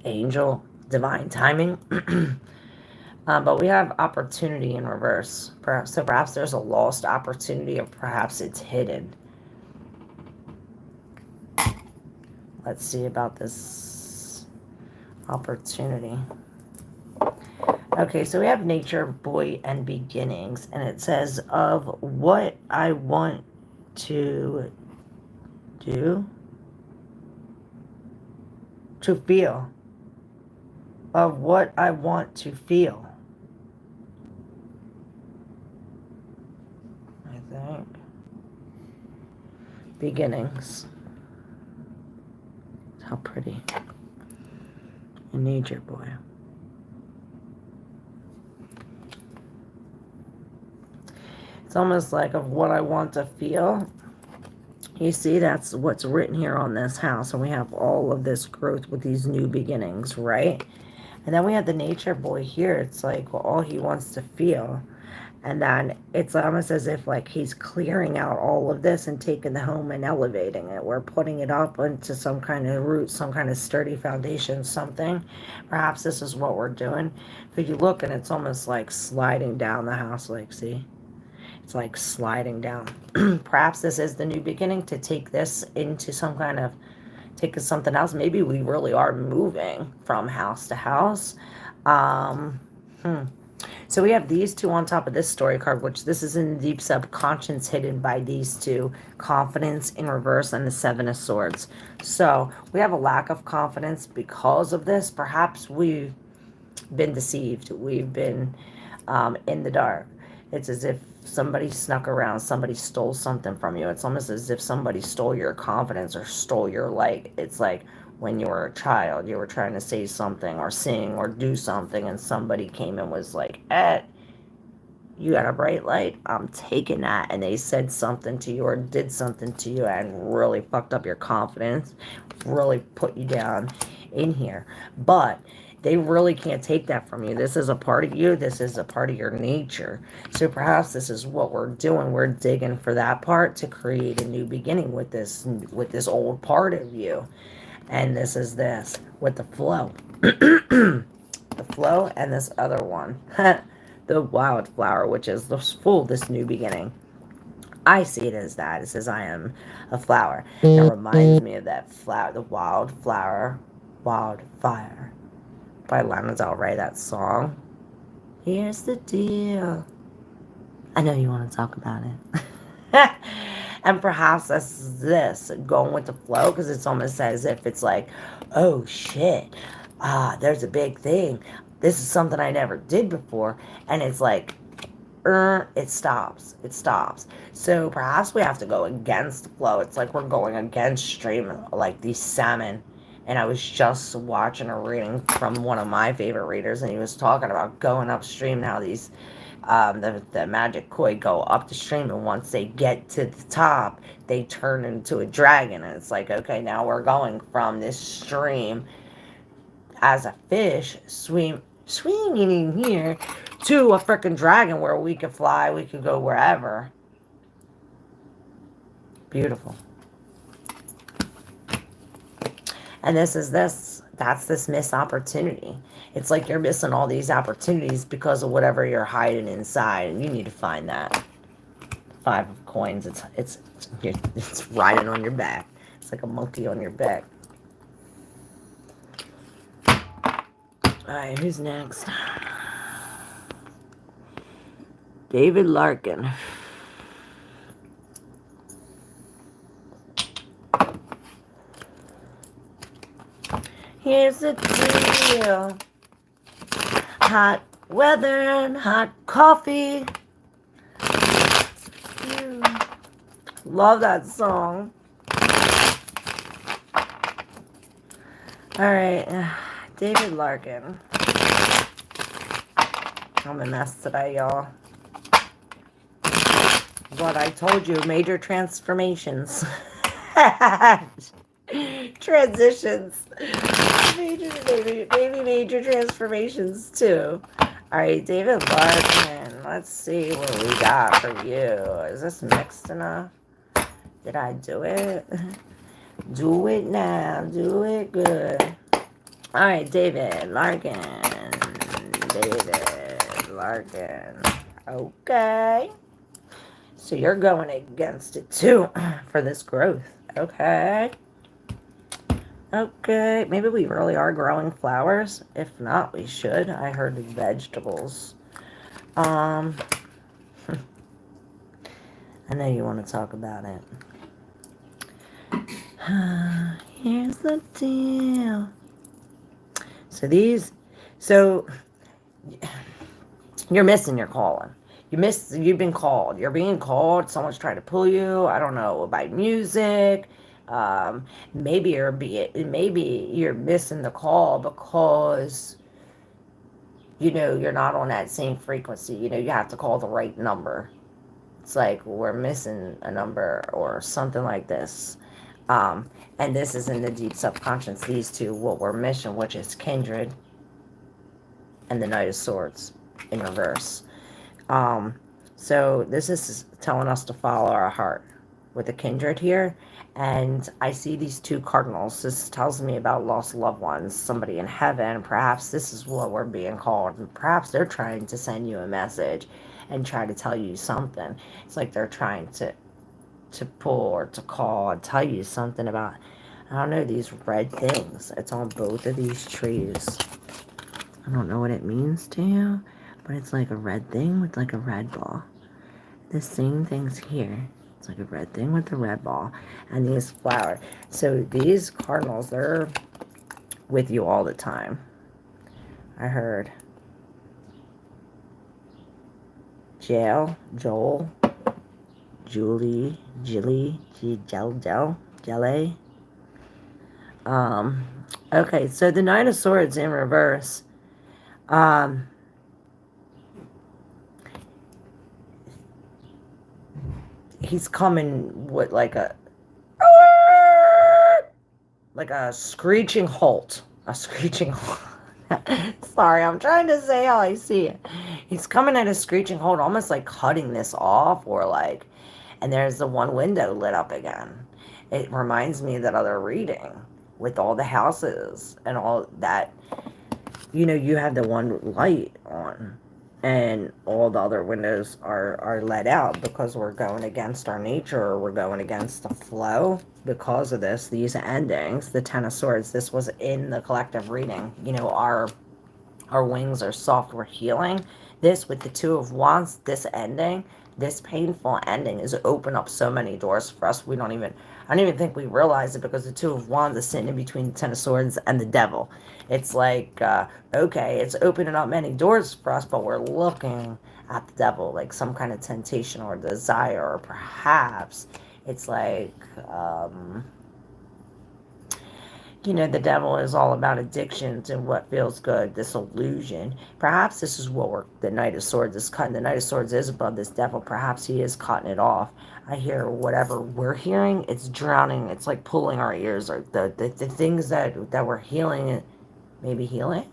angel, divine timing. But we have opportunity in reverse. So perhaps there's a lost opportunity, or perhaps it's hidden. Let's see about this opportunity. Okay, so we have nature, boy, and beginnings. And it says, of what I want to do, to feel. Of what I want to feel. Beginnings. How pretty. A nature boy. It's almost like of what I want to feel. You see, that's what's written here on this house. And we have all of this growth with these new beginnings, right? And then we have the nature boy here. It's like, well, all he wants to feel. And then it's almost as if like he's clearing out all of this and taking the home and elevating it. We're putting it up into some kind of root, some kind of sturdy foundation, something. Perhaps this is what we're doing. If you look, and it's almost like sliding down the house, like, see? It's like sliding down. Perhaps this is the new beginning, to take this into some kind of, take something else. Maybe we really are moving from house to house. Um, So we have these two on top of this story card, which this is in the deep subconscious, hidden by these two. Confidence in reverse and the Seven of Swords. So we have a lack of confidence because of this. Perhaps we've been deceived. We've been in the dark. It's as if somebody snuck around. Somebody stole something from you. It's almost as if somebody stole your confidence or stole your light. It's like, when you were a child, you were trying to say something or sing or do something, and somebody came and was like, you got a bright light, I'm taking that. And they said something to you or did something to you and really fucked up your confidence, really put you down in here. But they really can't take that from you. This is a part of you. This is a part of your nature. So perhaps this is what we're doing. We're digging for that part to create a new beginning with this old part of you. And this is this with the flow. The flow and this other one. The wildflower, which is the full, this new beginning. I see it as that. It says, I am a flower. It reminds me of that flower, the wildflower, wildfire. By Lana Del Rey, that song. Here's the deal. I know you want to talk about it. And perhaps that's this, going with the flow, because it's almost as if it's like, oh shit, there's a big thing. This is something I never did before. And it's like, it stops. It stops. So perhaps we have to go against the flow. It's like we're going against stream, like these salmon. And I was just watching a reading from one of my favorite readers, and he was talking about going upstream, how these the magic koi go up the stream, and once they get to the top, they turn into a dragon. And it's like, okay, now we're going from this stream as a fish swimming in here to a freaking dragon where we could fly, we could go wherever. Beautiful. And that's this missed opportunity. It's like you're missing all these opportunities because of whatever you're hiding inside, and you need to find that. 5 of coins. It's riding on your back. It's like a monkey on your back. All right, who's next? David Larkin. Here's the deal. Hot weather and hot coffee. Love that song. Alright, David Larkin. I'm a mess today, y'all. But I told you, major transformations. Transitions. Maybe major transformations too. Alright, David Larkin. Let's see what we got for you. Is this mixed enough? Did I do it? Do it now. Do it good. Alright, David Larkin. David Larkin. Okay. So you're going against it too for this growth. Okay. Okay, maybe we really are growing flowers. If not, we should. I heard vegetables. I know you want to talk about it. Here's the deal. So you're missing your calling. You've been called. You're being called. Someone's trying to pull you. I don't know, by music. Maybe you're missing the call because you're not on that same frequency. You have to call the right number. It's like we're missing a number or something like this. And this is in the deep subconscious, these two, what we're missing, which is kindred. and the Knight of Swords in reverse. So this is telling us to follow our heart with the kindred here. And I see these two cardinals. This tells me about lost loved ones, somebody in heaven. Perhaps this is what we're being called. And perhaps they're trying to send you a message and try to tell you something. It's like they're trying to pull or to call and tell you something about, I don't know, these red things. It's on both of these trees. I don't know what it means to you, but it's like a red thing with like a red ball. The same thing's here. It's like a red thing with a red ball and these flowers. So these cardinals, they're with you all the time. I heard Joel, Julie, Jelly. Okay, so the Nine of Swords in reverse. He's coming with like a screeching halt. A screeching halt. Sorry, I'm trying to say how I see it. He's coming at a screeching halt, almost like cutting this off, or like, and there's the one window lit up again. It reminds me of that other reading with all the houses and all that. You know, you have the one light on and all the other windows are let out because we're going against our nature, or we're going against the flow because of this. These endings, the Ten of Swords, this was in the collective reading. You know, our wings are soft, we're healing. This with the Two of Wands, this ending, this painful ending is open up so many doors for us. I don't even think we realize it, because the Two of Wands is sitting in between the Ten of Swords and the Devil. It's like, okay, it's opening up many doors for us, but we're looking at the Devil like some kind of temptation or desire, or perhaps it's like, you know, the Devil is all about addictions and what feels good, this illusion. Perhaps this is what the Knight of Swords is cutting. The Knight of Swords is above this Devil. Perhaps he is cutting it off. I hear whatever we're hearing, it's drowning. It's like pulling our ears, or the things that we're healing, maybe healing.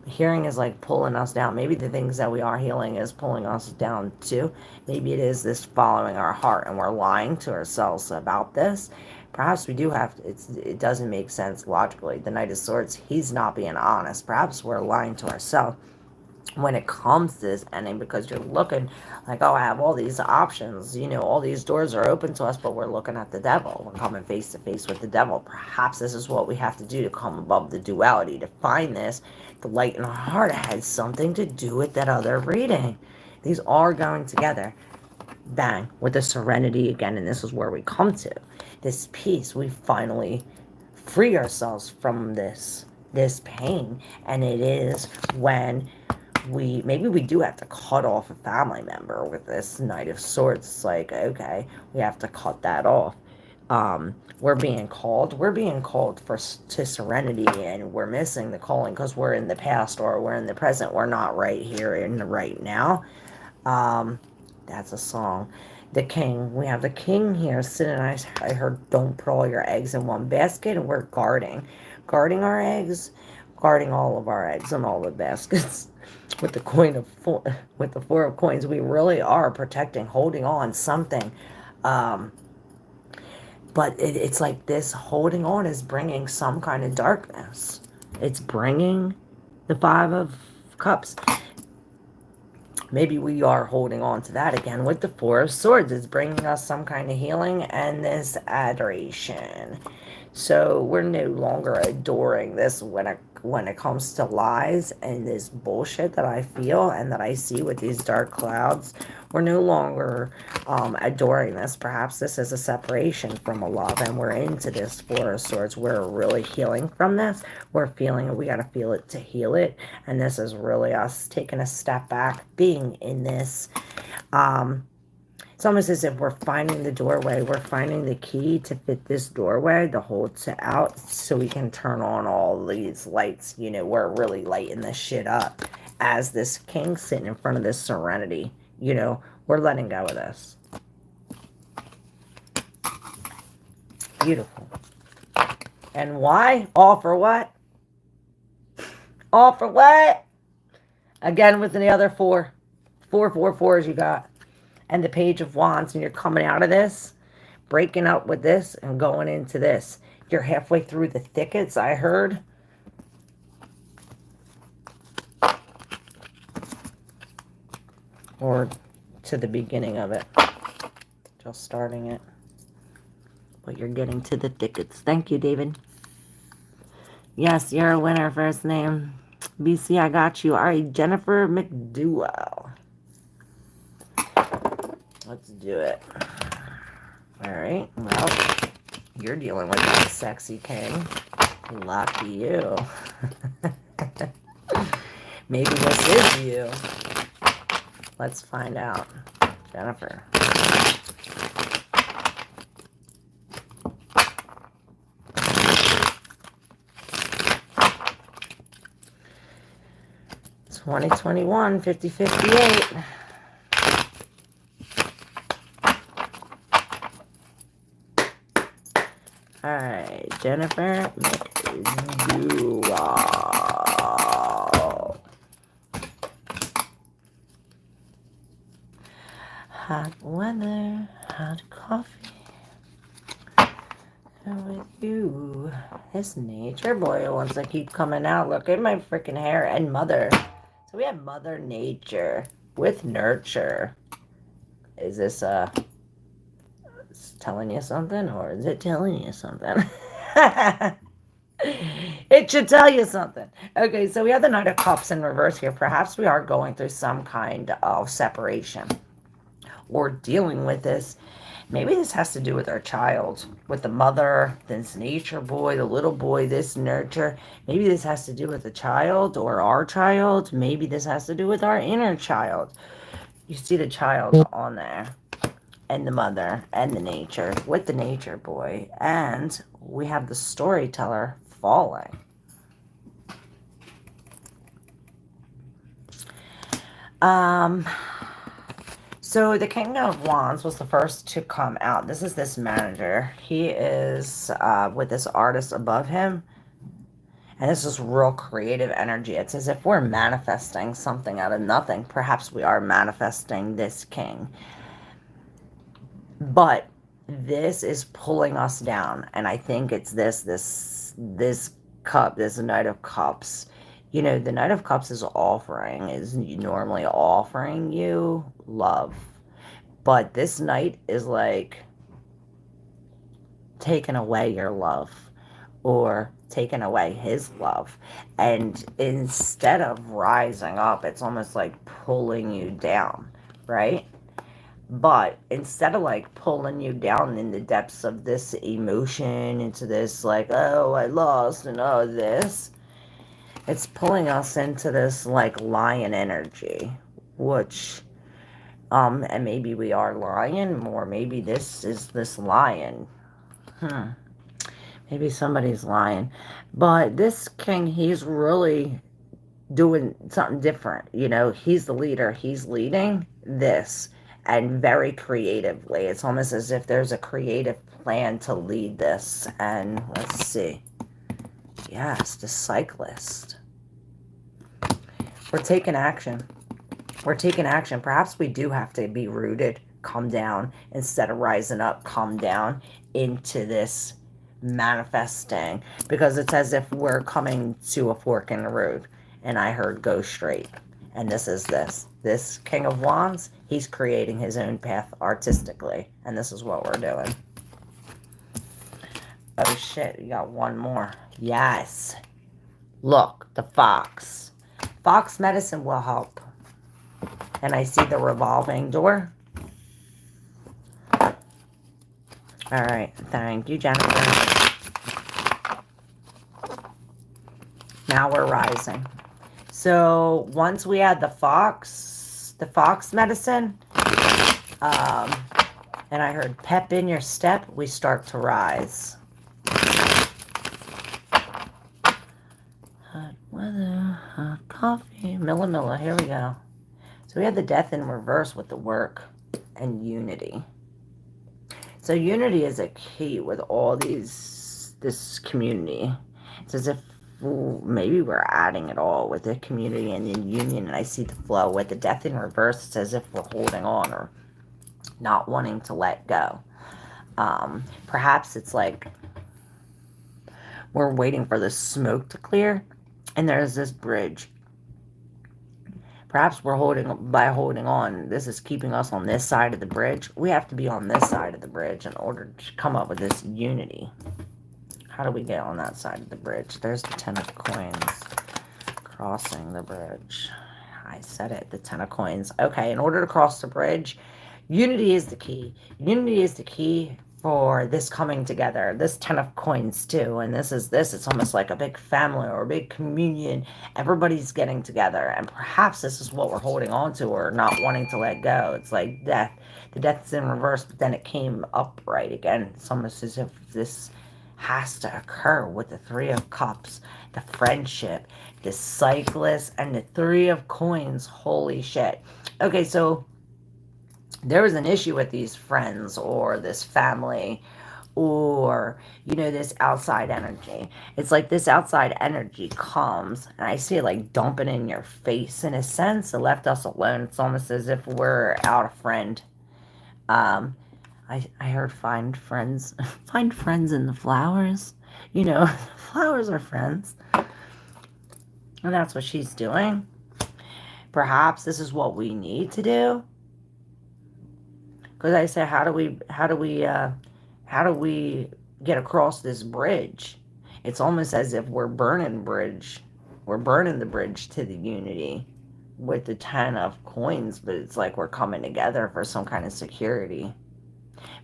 Hearing is like pulling us down. Maybe the things that we are healing is pulling us down too. Maybe it is this following our heart, and we're lying to ourselves about this. Perhaps we do have to, it doesn't make sense logically. The Knight of Swords, he's not being honest. Perhaps we're lying to ourselves when it comes to this ending, because you're looking like, oh, I have all these options. You know, all these doors are open to us, but we're looking at the Devil. We're coming face to face with the Devil. Perhaps this is what we have to do to come above the duality, to find this. The light in our heart has something to do with that other reading. These are going together. Bang, with the serenity again, and this is where we come to this peace. We finally free ourselves from this pain, and it is when maybe we do have to cut off a family member with this Knight of Swords. It's like, okay, we have to cut that off. We're being called to serenity, and we're missing the calling because we're in the past, or we're in the present. We're not right here in the right now. That's a song. The King. We have the King here sitting. I heard, don't put all your eggs in one basket, and we're guarding our eggs, guarding all of our eggs in all the baskets. With the with the Four of Coins, we really are protecting, holding on something. But it's like this holding on is bringing some kind of darkness. It's bringing the Five of Cups. Maybe we are holding on to that again with the Four of Swords. It's bringing us some kind of healing and this adoration. So we're no longer adoring this when it comes to lies and this bullshit that I feel and that I see with these dark clouds. We're no longer adoring this. Perhaps this is a separation from a love, and we're into this Four of Swords. We're really healing from this. We're feeling it. We got to feel it to heal it. And this is really us taking a step back, being in this. It's almost as if we're finding the doorway. We're finding the key to fit this doorway, to hold it out, so we can turn on all these lights. You know, we're really lighting this shit up as this King sitting in front of this serenity. You know, we're letting go of this. Beautiful. And why? All for what? All for what? Again, with the other four. 4 you got. And the Page of Wands. And you're coming out of this, breaking up with this, and going into this. You're halfway through the thickets, I heard. Or to the beginning of it. Just starting it. But you're getting to the thickets. Thank you, David. Yes, you're a winner, first name. BC, I got you. All right, Jennifer McDowell. Let's do it. All right, well, you're dealing with that sexy king. Lucky you. Maybe this is you. Let's find out. Jennifer. (2021) 5058. All right, Jennifer McDowell. Hot weather, hot coffee. With you. This nature boy wants to keep coming out. Look at my freaking hair. And mother. So we have Mother Nature with nurture. Is this telling you something, or is it telling you something? It should tell you something. Okay, so we have the Knight of Cups in reverse here. Perhaps we are going through some kind of separation or dealing with this. Maybe this has to do with our child, with the mother, this nature boy, the little boy, this nurture. Maybe this has to do with the child or our child. Maybe this has to do with our inner child. You see the child on there, and the mother, and the nature, with the nature boy. And we have the storyteller falling. So the King of Wands was the first to come out. This is this manager. He is with this artist above him. And this is real creative energy. It's as if we're manifesting something out of nothing. Perhaps we are manifesting this king. But this is pulling us down. And I think it's this cup, this Knight of Cups. You know, the Knight of Cups is normally offering you love. But this Knight is like taking away your love, or taking away his love. And instead of rising up, it's almost like pulling you down, right? But instead of like pulling you down in the depths of this emotion, into this like, oh, I lost, and oh, this, it's pulling us into this like lion energy, which, and maybe we are lion, or maybe this is this lion. Maybe somebody's lying. But this king, he's really doing something different. You know, he's the leader. He's leading this, and very creatively. It's almost as if there's a creative plan to lead this. And let's see. Yes, the cyclist. We're taking action. We're taking action. Perhaps we do have to be rooted, come down, instead of rising up, come down into this manifesting, because it's as if we're coming to a fork in the road, and I heard go straight. And this is this King of Wands. He's creating his own path artistically, and this is what we're doing. Oh shit, you got one more. Yes, look, the fox medicine will help. And I see the revolving door. All right, thank you, Jennifer. Now we're rising. So once we add the fox medicine, and I heard pep in your step, we start to rise. Hot weather, hot coffee, Milla, here we go. So we had the death in reverse with the work and unity. So unity is a key with all this community. It's as if maybe we're adding it all with the community and the union, and I see the flow. With the death in reverse, it's as if we're holding on or not wanting to let go. Perhaps it's like we're waiting for the smoke to clear, and there's this bridge. Perhaps we're holding on, this is keeping us on this side of the bridge. We have to be on this side of the bridge in order to come up with this unity. How do we get on that side of the bridge? There's the 10 of coins. Crossing the bridge. I said it, the 10 of coins. Okay, in order to cross the bridge, unity is the key. Unity is the key for this coming together. This 10 of coins too. And it's almost like a big family or a big communion. Everybody's getting together. And perhaps this is what we're holding on to or not wanting to let go. It's like death. The death's in reverse, but then it came upright again. It's almost as if this has to occur with the 3 of cups, the friendship, the cyclist, and the 3 of coins. Holy shit. Okay, so there was an issue with these friends or this family or, you know, this outside energy. It's like this outside energy comes, and I see it like dumping in your face in a sense. It left us alone. It's almost as if we're out a friend. I heard find friends in the flowers. You know, flowers are friends. And that's what she's doing. Perhaps this is what we need to do. Because I say, how do we get across this bridge? It's almost as if we're burning the bridge to the unity with the 10 of coins, but it's like we're coming together for some kind of security.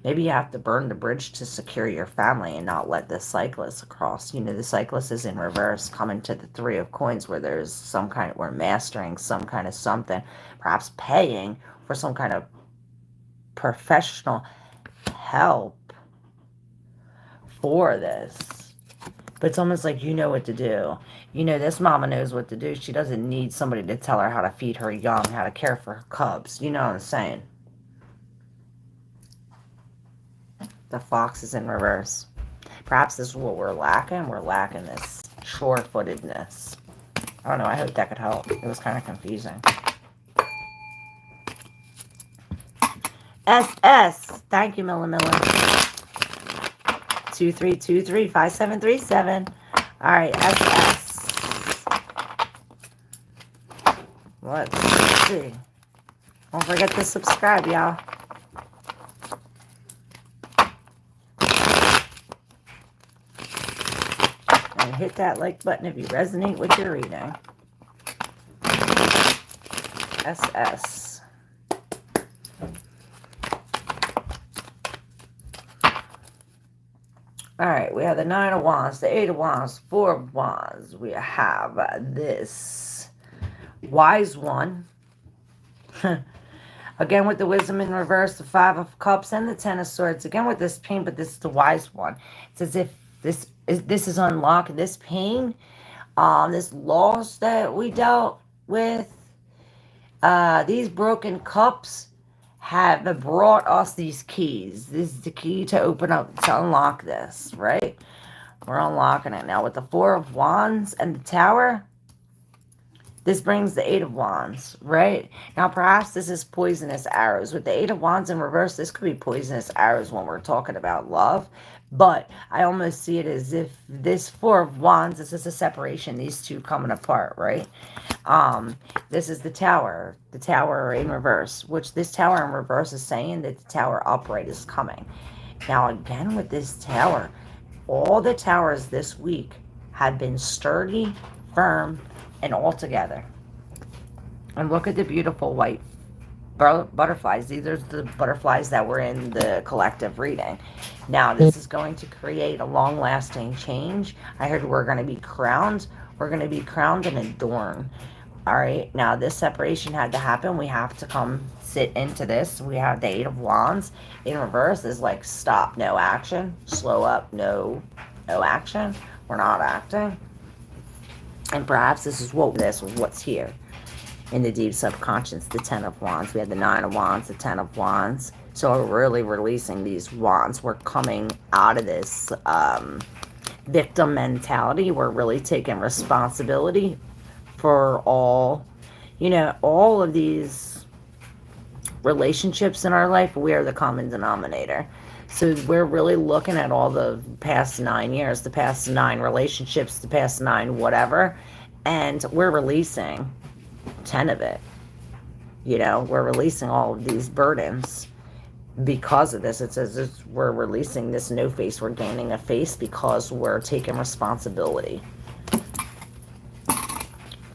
Maybe you have to burn the bridge to secure your family and not let the cyclist across. You know, the cyclist is in reverse, coming to the 3 of coins where there's some kind of, we're mastering some kind of something, perhaps paying for some kind of professional help for this. But it's almost like you know what to do. You know, this mama knows what to do. She doesn't need somebody to tell her how to feed her young, how to care for her cubs. You know what I'm saying? The fox is in reverse. Perhaps this is what we're lacking. We're lacking this sure-footedness. I don't know. I hope that could help. It was kind of confusing. SS. Thank you, Miller. 23235737. All right, SS. Let's see. Don't forget to subscribe, y'all. And hit that like button if you resonate with your reading. SS. All right, we have the 9 of Wands, the 8 of Wands, 4 of Wands. We have this wise one. Again with the wisdom in reverse, the 5 of Cups and the 10 of Swords. Again with this pain, but this is the wise one. It's as if this is unlocking this pain, this loss that we dealt with. These broken cups have brought us these keys. This is the key to open up, to unlock this, right? We're unlocking it now with the 4 of Wands and the Tower. This brings the 8 of Wands, right? Now, perhaps this is poisonous arrows. With the 8 of Wands in reverse, this could be poisonous arrows when we're talking about love. But I almost see it as if this 4 of Wands, this is a separation, these two coming apart, right? This is the Tower in reverse, which this Tower in reverse is saying that the Tower upright is coming. Now, again, with this Tower, all the Towers this week have been sturdy, firm, and all together. And look at the beautiful white butterflies. These are the butterflies that were in the collective reading. Now, this is going to create a long-lasting change. I heard we're going to be crowned. We're going to be crowned and adorned. All right. Now, this separation had to happen. We have to come sit into this. We have the 8 of Wands in reverse is like stop, no action. Slow up, no action. We're not acting. And perhaps this is what's here in the deep subconscious, the 10 of Wands. We have the 9 of Wands, the 10 of Wands. So we're really releasing these wands. We're coming out of this victim mentality. We're really taking responsibility for all, all of these relationships in our life. We are the common denominator. So we're really looking at all the past 9 years, the past 9 relationships, the past 9 whatever, and we're releasing 10 of it. We're releasing all of these burdens because of this. It's as if we're releasing this no face. We're gaining a face because we're taking responsibility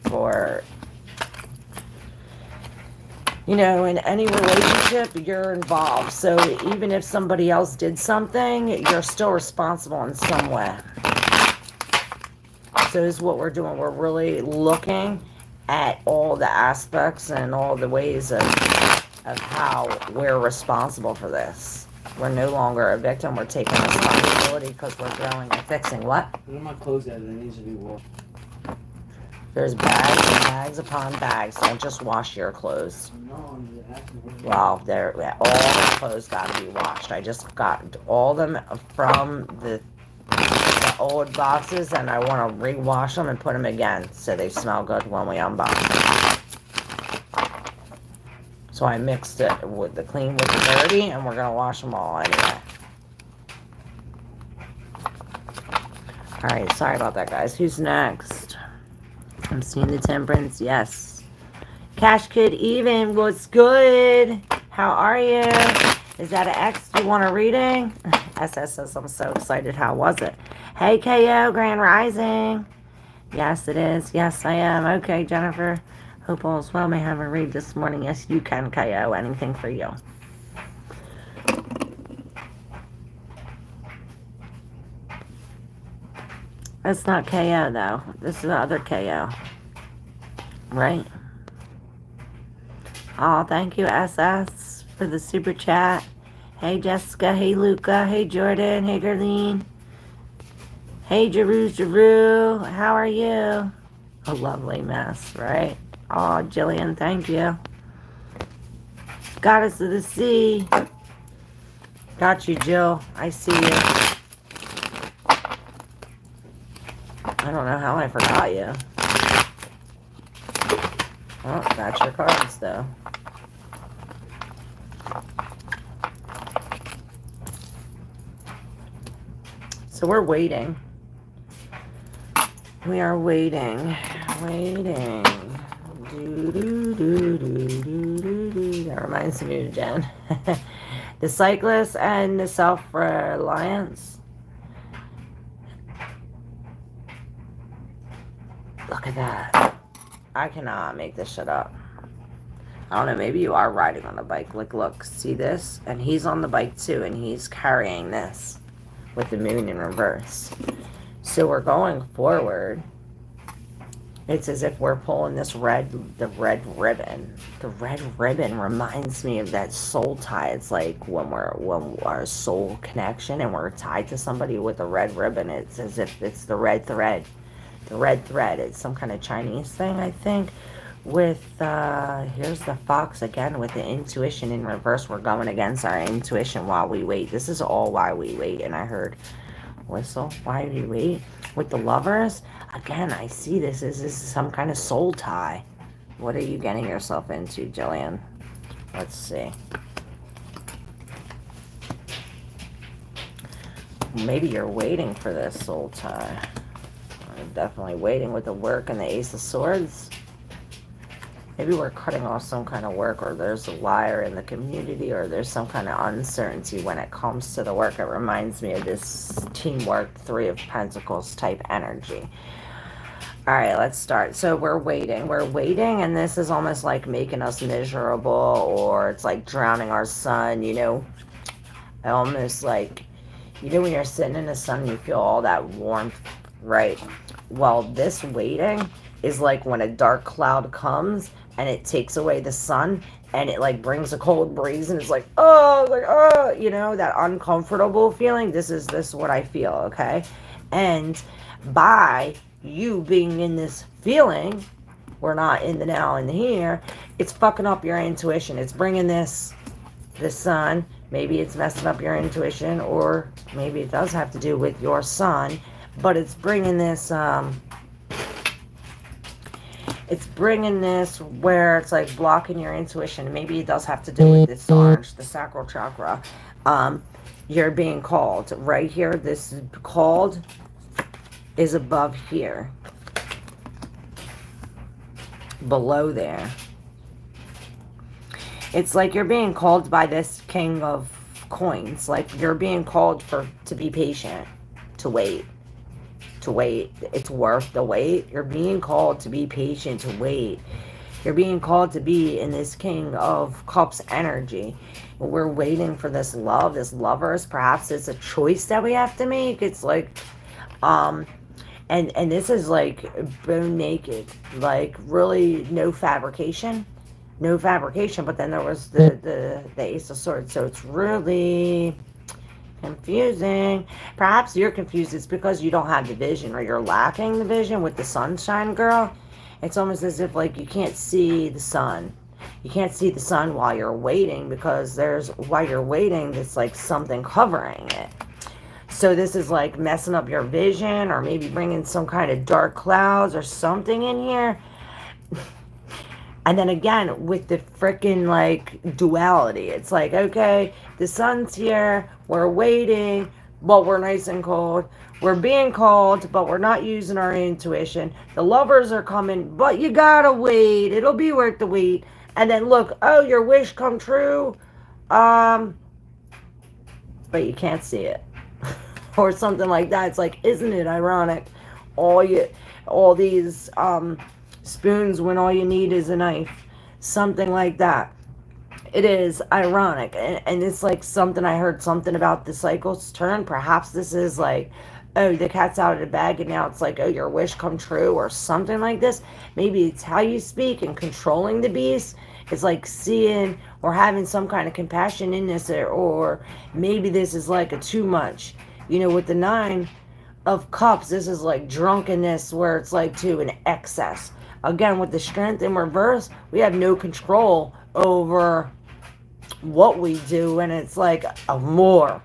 for, in any relationship, you're involved. So even if somebody else did something, you're still responsible in some way. So this is what we're doing. We're really looking at all the aspects and all the ways of how we're responsible for this. We're no longer a victim. We're taking responsibility because we're growing and fixing. What? Where are my clothes at? They need to be washed. There's bags and bags upon bags. Don't just wash your clothes. No, Well, all the clothes got to be washed. I just got all them from the old boxes, and I want to rewash them and put them again so they smell good when we unbox them. So I mixed it with the clean with the dirty, and we're going to wash them all anyway. Alright, sorry about that, guys. Who's next? I'm seeing the Temperance. Yes. Cash Kid Even, what's good? How are you? Is that an X? Do you want a reading? SS says, I'm so excited. How was it? Hey, KO, Grand Rising. Yes, it is. Yes, I am. Okay, Jennifer. Hope all is well. May I have a read this morning? Yes, you can, KO. Anything for you. That's not KO, though. This is the other KO. Right? Oh, thank you, SS, for the super chat. Hey, Jessica. Hey, Luca. Hey, Jordan. Hey, Gerline. Hey, Jeru. How are you? A lovely mess, right? Oh, Jillian, thank you. Goddess of the Sea. Got you, Jill. I see you. I don't know how I forgot you. Oh, got your cards, though. So we're waiting. We are waiting. Waiting. That reminds me of Jen. The cyclist and the self-reliance. Look at that. I cannot make this shit up. I don't know, maybe you are riding on a bike. Like, look, see this? And he's on the bike too, and he's carrying this with the moon in reverse. So we're going forward. It's as if we're pulling the red ribbon. The red ribbon reminds me of that soul tie. It's like when our soul connection and we're tied to somebody with a red ribbon. It's as if it's the red thread. The red thread. It's some kind of Chinese thing, I think. With, here's the fox again with the intuition in reverse. We're going against our intuition while we wait. This is all why we wait. And I heard whistle. Why do we wait? With the lovers, again, I see this is some kind of soul tie. What are you getting yourself into, Jillian? Let's see. Maybe you're waiting for this soul tie. I'm definitely waiting with the work and the Ace of Swords. Maybe we're cutting off some kind of work, or there's a liar in the community, or there's some kind of uncertainty when it comes to the work. It reminds me of this teamwork, Three of Pentacles type energy. All right, let's start. So we're waiting. We're waiting, and this is almost like making us miserable, or it's like drowning our sun, you know. Almost like, you know, when you're sitting in the sun, you feel all that warmth, right? Well, this waiting is like when a dark cloud comes and it takes away the sun and it like brings a cold breeze and it's like, oh, you know, that uncomfortable feeling. This is what I feel, okay? And by you being in this feeling, we're not in the now and the here, it's fucking up your intuition. It's bringing the sun. Maybe it's messing up your intuition, or maybe it does have to do with your sun. But it's bringing this, where it's like blocking your intuition. Maybe it does have to do with this orange, the sacral chakra. You're being called right here. This called is above here, below there. It's like you're being called by this king of coins. Like you're being called to be patient, to wait. It's worth the wait. You're being called to be patient, to wait. You're being called to be in this King of Cups energy. We're waiting for this love, this lovers. Perhaps it's a choice that we have to make. It's like, and this is like bone naked, like really no fabrication. But then there was the Ace of Swords. So it's really confusing. Perhaps you're confused. It's because you don't have the vision, or you're lacking the vision with the sunshine girl. It's almost as if like you can't see the sun. You can't see the sun while you're waiting, because while you're waiting, there's like something covering it. So this is like messing up your vision, or maybe bringing some kind of dark clouds or something in here. And then again, with the freaking like duality, it's like, okay, the sun's here, we're waiting, but we're nice and cold. We're being called, but we're not using our intuition. The lovers are coming, but you gotta wait. It'll be worth the wait. And then look, oh, your wish come true. But you can't see it. Or something like that. It's like, isn't it ironic? All these spoons when all you need is a knife. Something like that. It is ironic. And it's like something, I heard something about the cycle's turn. Perhaps this is like, oh, the cat's out of the bag, and now it's like, oh, your wish come true, or something like this. Maybe it's how you speak and controlling the beast. It's like seeing or having some kind of compassion in this, or maybe this is like a too much. You know, with the 9 of Cups, this is like drunkenness, where it's like to an excess. Again, with the Strength in reverse, we have no control over what we do, and it's like a more.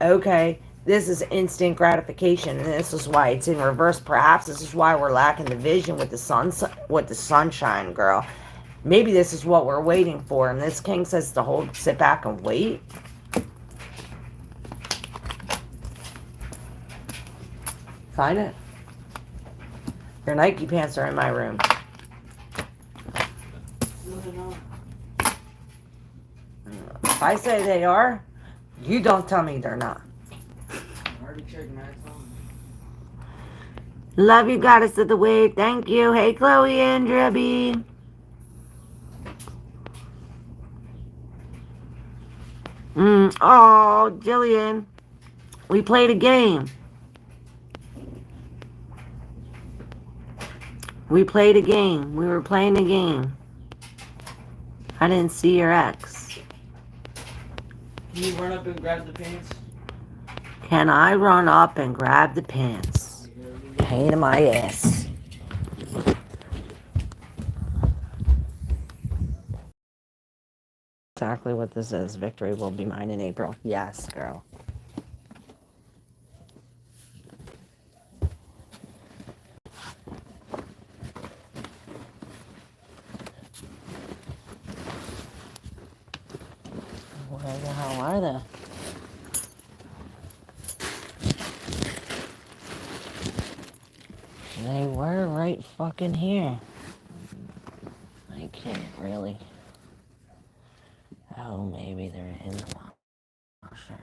Okay, this is instant gratification, and this is why it's in reverse. Perhaps this is why we're lacking the vision with the sunshine girl. Maybe this is what we're waiting for, and this king says to sit back and wait. Find it. Your Nike pants are in my room. No, they're not. If I say they are, you don't tell me they're not. I already checked my phone. Love you, Goddess of the Wave. Thank you. Hey, Chloe and Dribby. Oh, Jillian. We played a game. We played a game. We were playing a game. I didn't see your ex. Can you run up and grab the pants? Can I run up and grab the pants? Pain in my ass. Exactly what this is. Victory will be mine in April. Yes, girl. Where the hell are they? They were right fucking here. I can't really. Oh, maybe they're in the washer.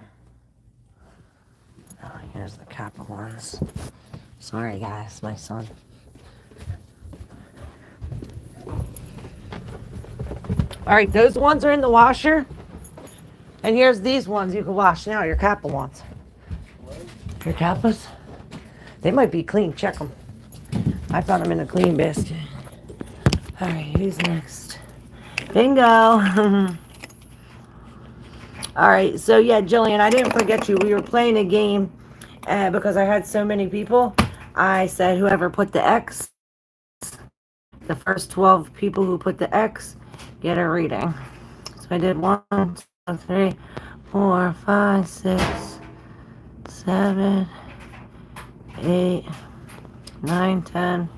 Oh, here's the Kappa ones. Sorry, guys, my son. All right, those ones are in the washer. And here's these ones you can wash now, your Kappa ones. Your Kappas? They might be clean, check them. I found them in a clean basket. All right, who's next? Bingo. All right, so yeah, Jillian, I didn't forget you. We were playing a game because I had so many people. I said whoever put the X, the first 12 people who put the X, get a reading. So I did 1, 2, 3, 4, 5, 6, 7, 8, 9, 10.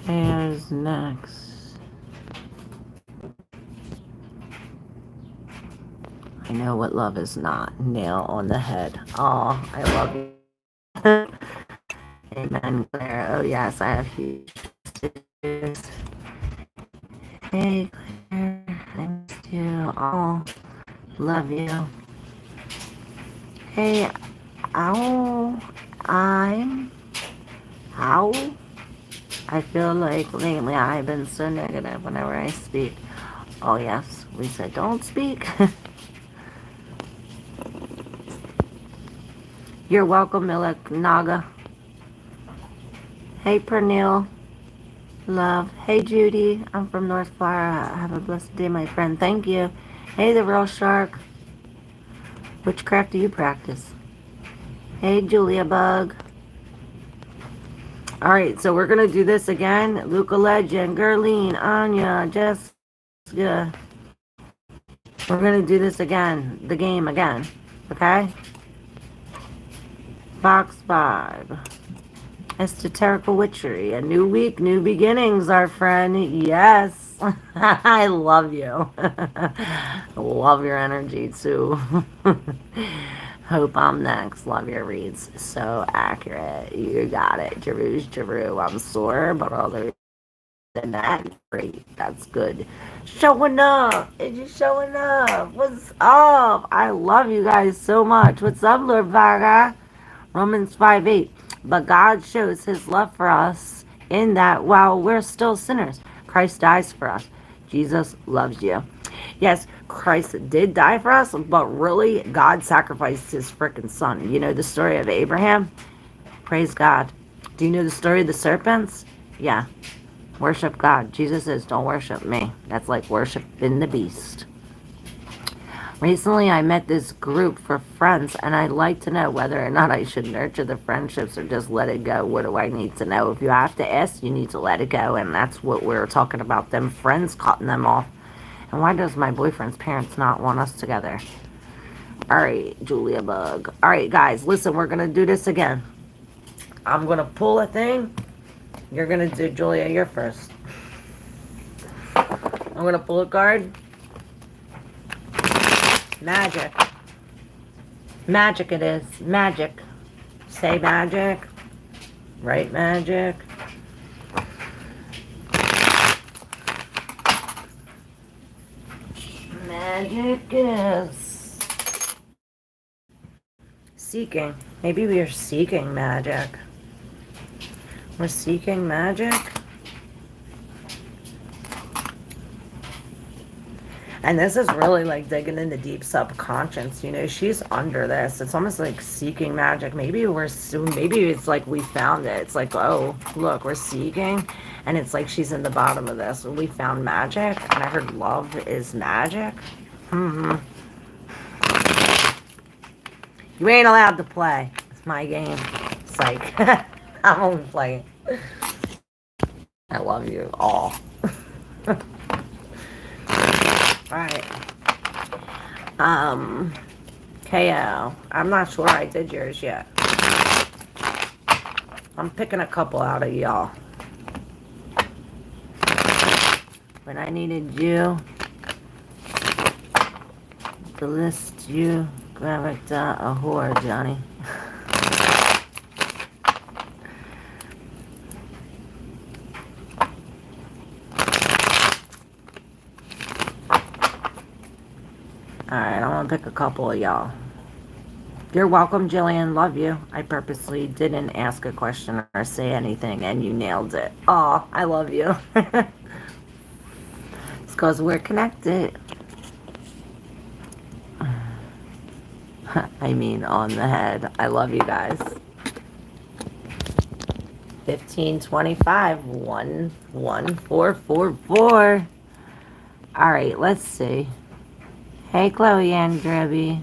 Here's next. I know what love is not. Nail on the head. Oh, I love you. Amen, Claire. Oh, yes, I have huge issues. Hey, Claire. I missed you. Oh, love you. Hey, ow. Ow. I feel like lately I've been so negative whenever I speak. Oh, yes, we said don't speak. You're welcome, Milak Naga. Hey, Pernil. Love. Hey, Judy. I'm from North Florida. Have a blessed day, my friend. Thank you. Hey, the real shark. Which craft do you practice? Hey, Julia Bug. All right, so we're going to do this again. Luca Legend, Gerline, Anya, Jessica. We're going to do this again. The game again. Okay? Box 5. Esoterical Witchery. A new week, new beginnings, our friend. Yes. I love you. Love your energy, too. Hope I'm next. Love your reads. So accurate. You got it. Jeru's Jeru. I'm sore, but other than that, great. That's good. Showing up. Is you showing up? What's up? I love you guys so much. What's up, Lord Vaga? Romans 5:8. But God shows his love for us in that while we're still sinners, Christ dies for us. Jesus loves you. Yes, Christ did die for us, but really, God sacrificed his freaking son. You know the story of Abraham? Praise God. Do you know the story of the serpents? Yeah. Worship God. Jesus says, don't worship me. That's like worshiping the beast. Recently, I met this group for friends, and I'd like to know whether or not I should nurture the friendships or just let it go. What do I need to know? If you have to ask, you need to let it go, and that's what we're talking about, them friends cutting them off. And why does my boyfriend's parents not want us together? All right, Julia Bug. All right, guys, listen, we're going to do this again. I'm going to pull a thing. You're going to do, Julia, you're first. I'm going to pull a card. Magic. Magic it is. Magic. Say magic. Write magic. Magic is seeking. Maybe we are seeking magic. We're seeking magic. And this is really like digging in the deep subconscious. You know, she's under this. It's almost like seeking magic. Maybe it's like we found it. It's like, oh, look, we're seeking. And it's like she's in the bottom of this. We found magic. And I heard love is magic. You ain't allowed to play. It's my game. Psych. I'm only playing. I love you all. Alright. KO. I'm not sure I did yours yet. I'm picking a couple out of y'all. When I needed you to list you, Gravita, a whore, Johnny. Alright, I'm gonna pick a couple of y'all. You're welcome, Jillian. Love you. I purposely didn't ask a question or say anything, and you nailed it. Aw, I love you. It's because we're connected. I mean, on the head. I love you guys. 1525 11444. All right, let's see. Hey, Chloe and Gribby.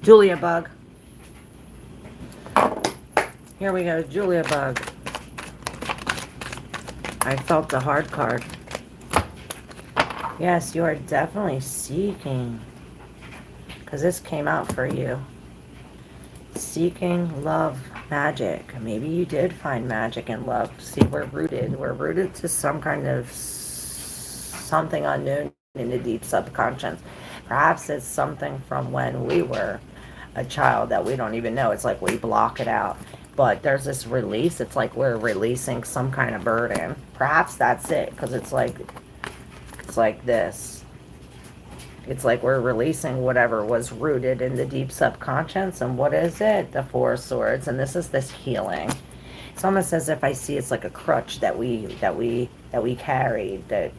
Julia Bug. Here we go, Julia Bug. I felt the hard card. Yes, you are definitely seeking. because this came out for you. Seeking love, magic. Maybe you did find magic in love. See, we're rooted. We're rooted to some kind of something unknown in the deep subconscious. Perhaps it's something from when we were a child that we don't even know. It's like we block it out. But there's this release. It's like we're releasing some kind of burden. Perhaps that's it, because it's like this. It's like we're releasing whatever was rooted in the deep subconscious. And what is it? The Four of Swords. And this is this healing. It's almost as if I see it's like a crutch that we carried that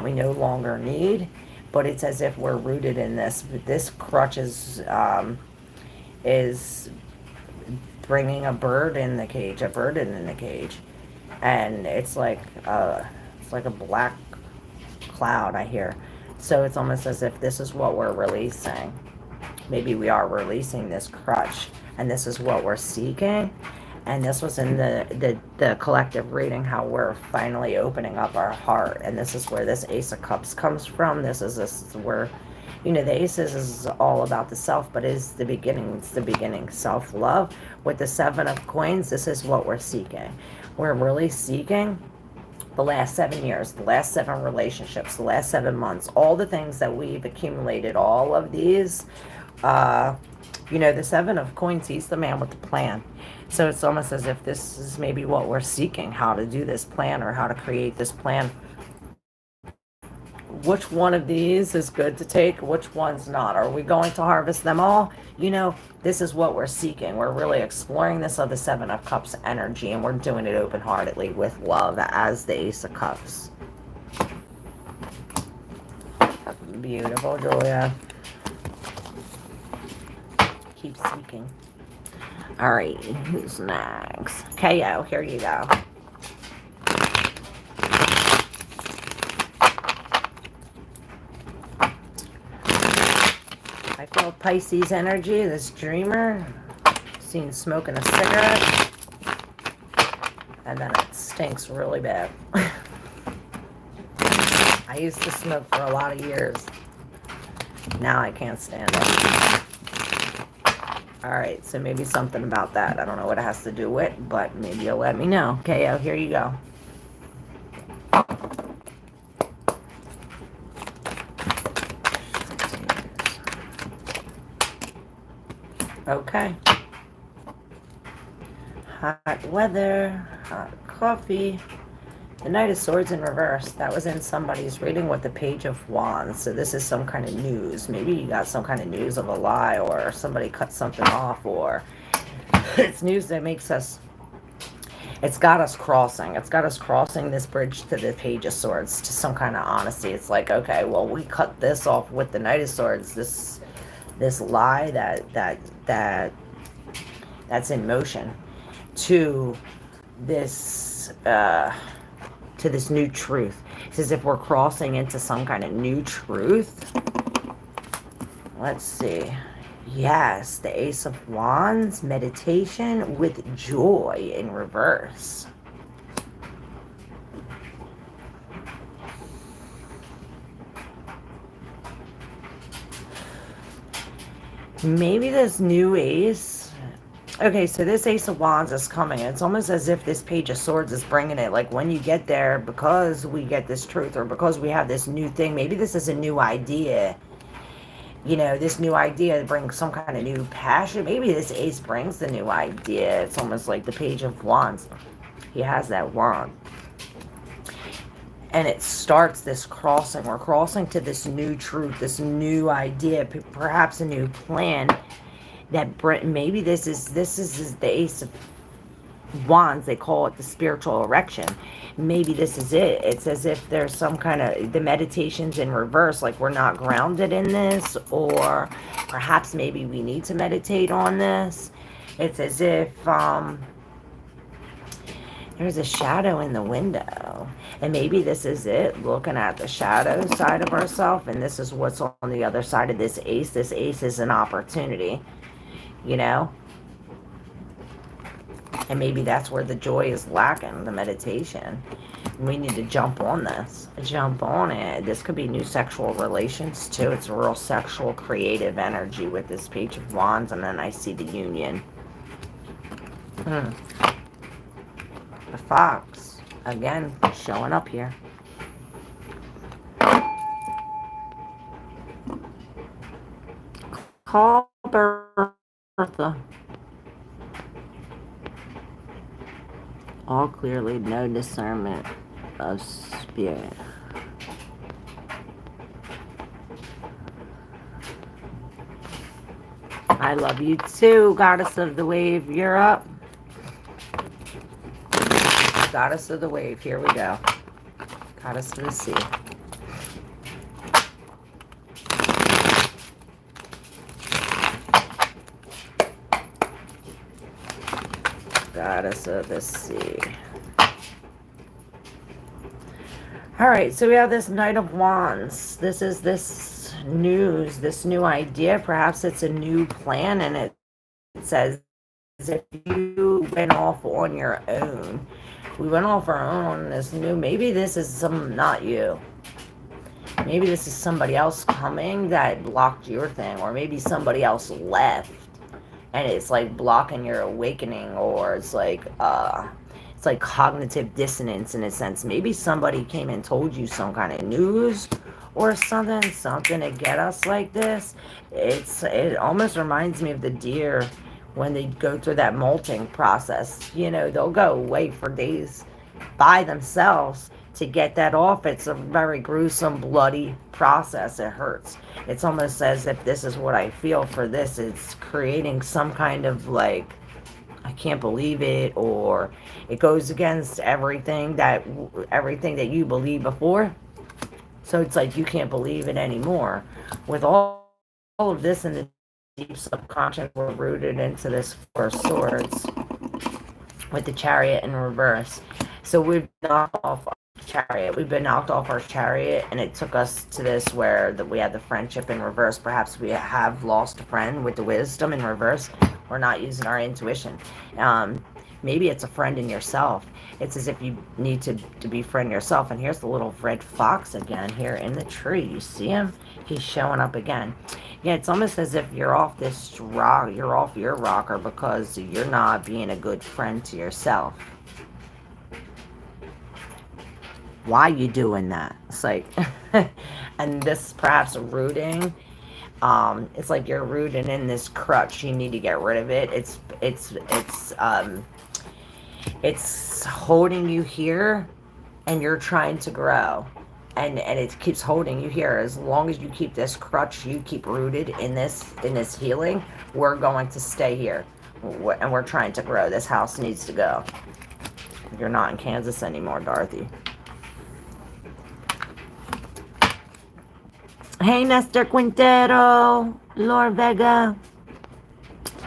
we no longer need. But it's as if we're rooted in this. This crutch is bringing a bird in the cage, and it's like a black cloud, I hear. So it's almost as if this is what we're releasing. Maybe we are releasing this crutch, and this is what we're seeking. And this was in the collective reading, how we're finally opening up our heart. And this is where this Ace of Cups comes from. This is where, the Aces is all about the self, but it's the beginning. It's the beginning, self-love. With the Seven of Coins, this is what we're seeking. We're really seeking the last 7 years, the last 7 relationships, the last 7 months, all the things that we've accumulated, all of these. The Seven of Coins, he's the man with the plan. So it's almost as if this is maybe what we're seeking, how to do this plan or how to create this plan. Which one of these is good to take? Which one's not? Are we going to harvest them all? This is what we're seeking. We're really exploring this of the Seven of Cups energy, and we're doing it open-heartedly with love as the Ace of Cups. Beautiful, Julia. Keep seeking. All right, who's next? KO, here you go. I feel Pisces energy, this dreamer. Seen smoking a cigarette. And then it stinks really bad. I used to smoke for a lot of years. Now I can't stand it. Alright, so maybe something about that. I don't know what it has to do with, but maybe you'll let me know. KO, here you go. Okay. Hot weather, hot coffee. The Knight of Swords in reverse. That was in somebody's reading with the Page of Wands. So this is some kind of news. Maybe you got some kind of news of a lie, or somebody cut something off, or it's news that makes us, it's got us crossing. It's got us crossing this bridge to the Page of Swords, to some kind of honesty. It's like, okay, well, we cut this off with the Knight of Swords. This lie that's in motion to this new truth. It's as if we're crossing into some kind of new truth. Let's see. Yes, the Ace of Wands, meditation with joy in reverse. Maybe this new ace. Okay, so this Ace of Wands is coming. It's almost as if this Page of Swords is bringing it. Like when you get there, because we get this truth, or because we have this new thing. Maybe this is a new idea. This new idea brings some kind of new passion. Maybe this ace brings the new idea. It's almost like the Page of Wands. He has that wand. And it starts this crossing. We're crossing to this new truth, this new idea, perhaps a new plan. That maybe this is the Ace of Wands. They call it the spiritual erection. Maybe this is it. It's as if there's some kind of, the meditation's in reverse, like we're not grounded in this, or perhaps maybe we need to meditate on this. It's as if there's a shadow in the window, and maybe this is it, looking at the shadow side of ourselves, and this is what's on the other side of this ace. This ace is an opportunity, and maybe that's where the joy is lacking, the meditation. We need to jump on this. Jump on it. This could be new sexual relations too. It's a real sexual, creative energy with this Page of Wands, and then I see the Union. The Fox, again, showing up here. Call Bertha. All clearly no discernment of spirit. I love you too, Goddess of the Wave. You're up. Goddess of the Wave. Here we go. Goddess of the Sea. Goddess of the Sea. Alright, so we have this Knight of Wands. This is this news, this new idea. Perhaps it's a new plan, and it says if you went off on your own. We went off our own on this new. Maybe this is not you. Maybe this is somebody else coming that blocked your thing, or maybe somebody else left. And it's like blocking your awakening, or it's like cognitive dissonance in a sense. Maybe somebody came and told you some kind of news or something to get us like this. It almost reminds me of the deer when they go through that molting process. You know, they'll go away for days by themselves to get that off. It's a very gruesome, bloody process. It hurts. It's almost as if this is what I feel for this. It's creating some kind of like, I can't believe it, or it goes against everything that you believed before. So it's like you can't believe it anymore. With all of this in the deep subconscious, we're rooted into this Four of Swords with the Chariot in reverse. So we've knocked off our Chariot. We've been knocked off our Chariot, and it took us to this where we had the friendship in reverse. Perhaps we have lost a friend with the wisdom in reverse. We're not using our intuition. Maybe it's a friend in yourself. It's as if you need to befriend yourself. And here's the little red fox again here in the tree. You see him? He's showing up again. Yeah, it's almost as if you're off this rock. You're off your rocker because you're not being a good friend to yourself. Why you doing that? It's like, and this perhaps rooting. It's like you're rooted in this crutch. You need to get rid of it. It's holding you here, and you're trying to grow, and it keeps holding you here. As long as you keep this crutch, you keep rooted in this healing, we're going to stay here, and we're trying to grow. This house needs to go. You're not in Kansas anymore, Dorothy. Hey, Nestor Quintero, Lord Vega,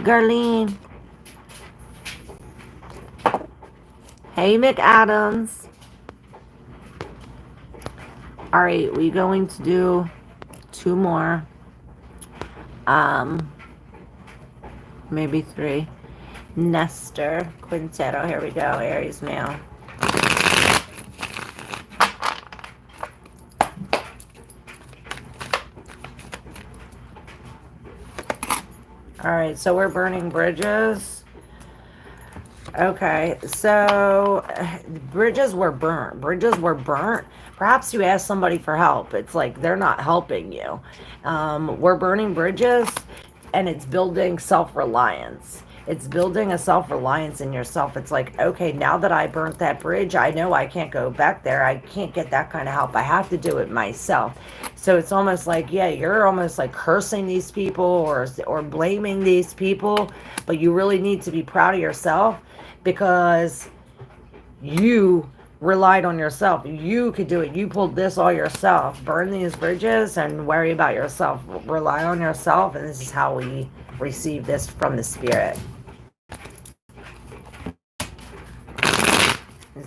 Garlene. Hey, McAdams. All right, we're going to do 2 more. Maybe 3. Nestor Quintero. Here we go. Aries male. All right, so we're burning bridges. Okay, so bridges were burnt. Perhaps you asked somebody for help. It's like they're not helping you. We're burning bridges, and it's building self-reliance. It's building a self-reliance in yourself. It's like, okay, now that I burnt that bridge, I know I can't go back there. I can't get that kind of help. I have to do it myself. So it's almost like, yeah, you're almost like cursing these people or blaming these people, but you really need to be proud of yourself because you relied on yourself. You could do it. You pulled this all yourself. Burn these bridges and worry about yourself. Rely on yourself, and this is how we receive this from the spirit.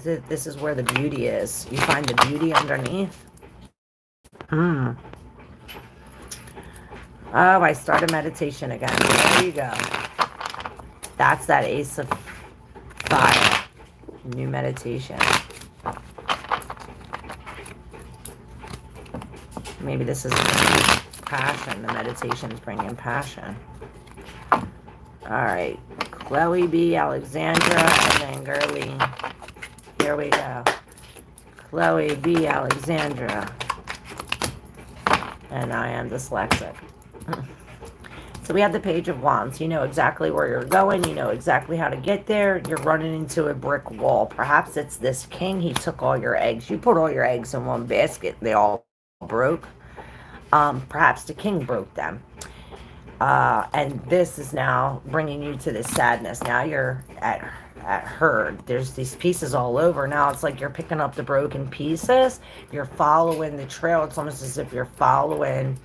This is where the beauty is. You find the beauty underneath. Oh, I started meditation again. There you go. That's that Ace of Fire. New meditation. Maybe this is passion. The meditation is bringing passion. All right. Chloe B, Alexandra, and then Gerline. Here we go. Chloe B, Alexandra. And I am dyslexic. So we have the Page of Wands. You know exactly where you're going. You know exactly how to get there. You're running into a brick wall. Perhaps it's this king. He took all your eggs. You put all your eggs in one basket. They all broke. Perhaps the king broke them. And this is now bringing you to this sadness. Now you're at her. There's these pieces all over. Now it's like you're picking up the broken pieces. You're following the trail. It's almost as if you're following...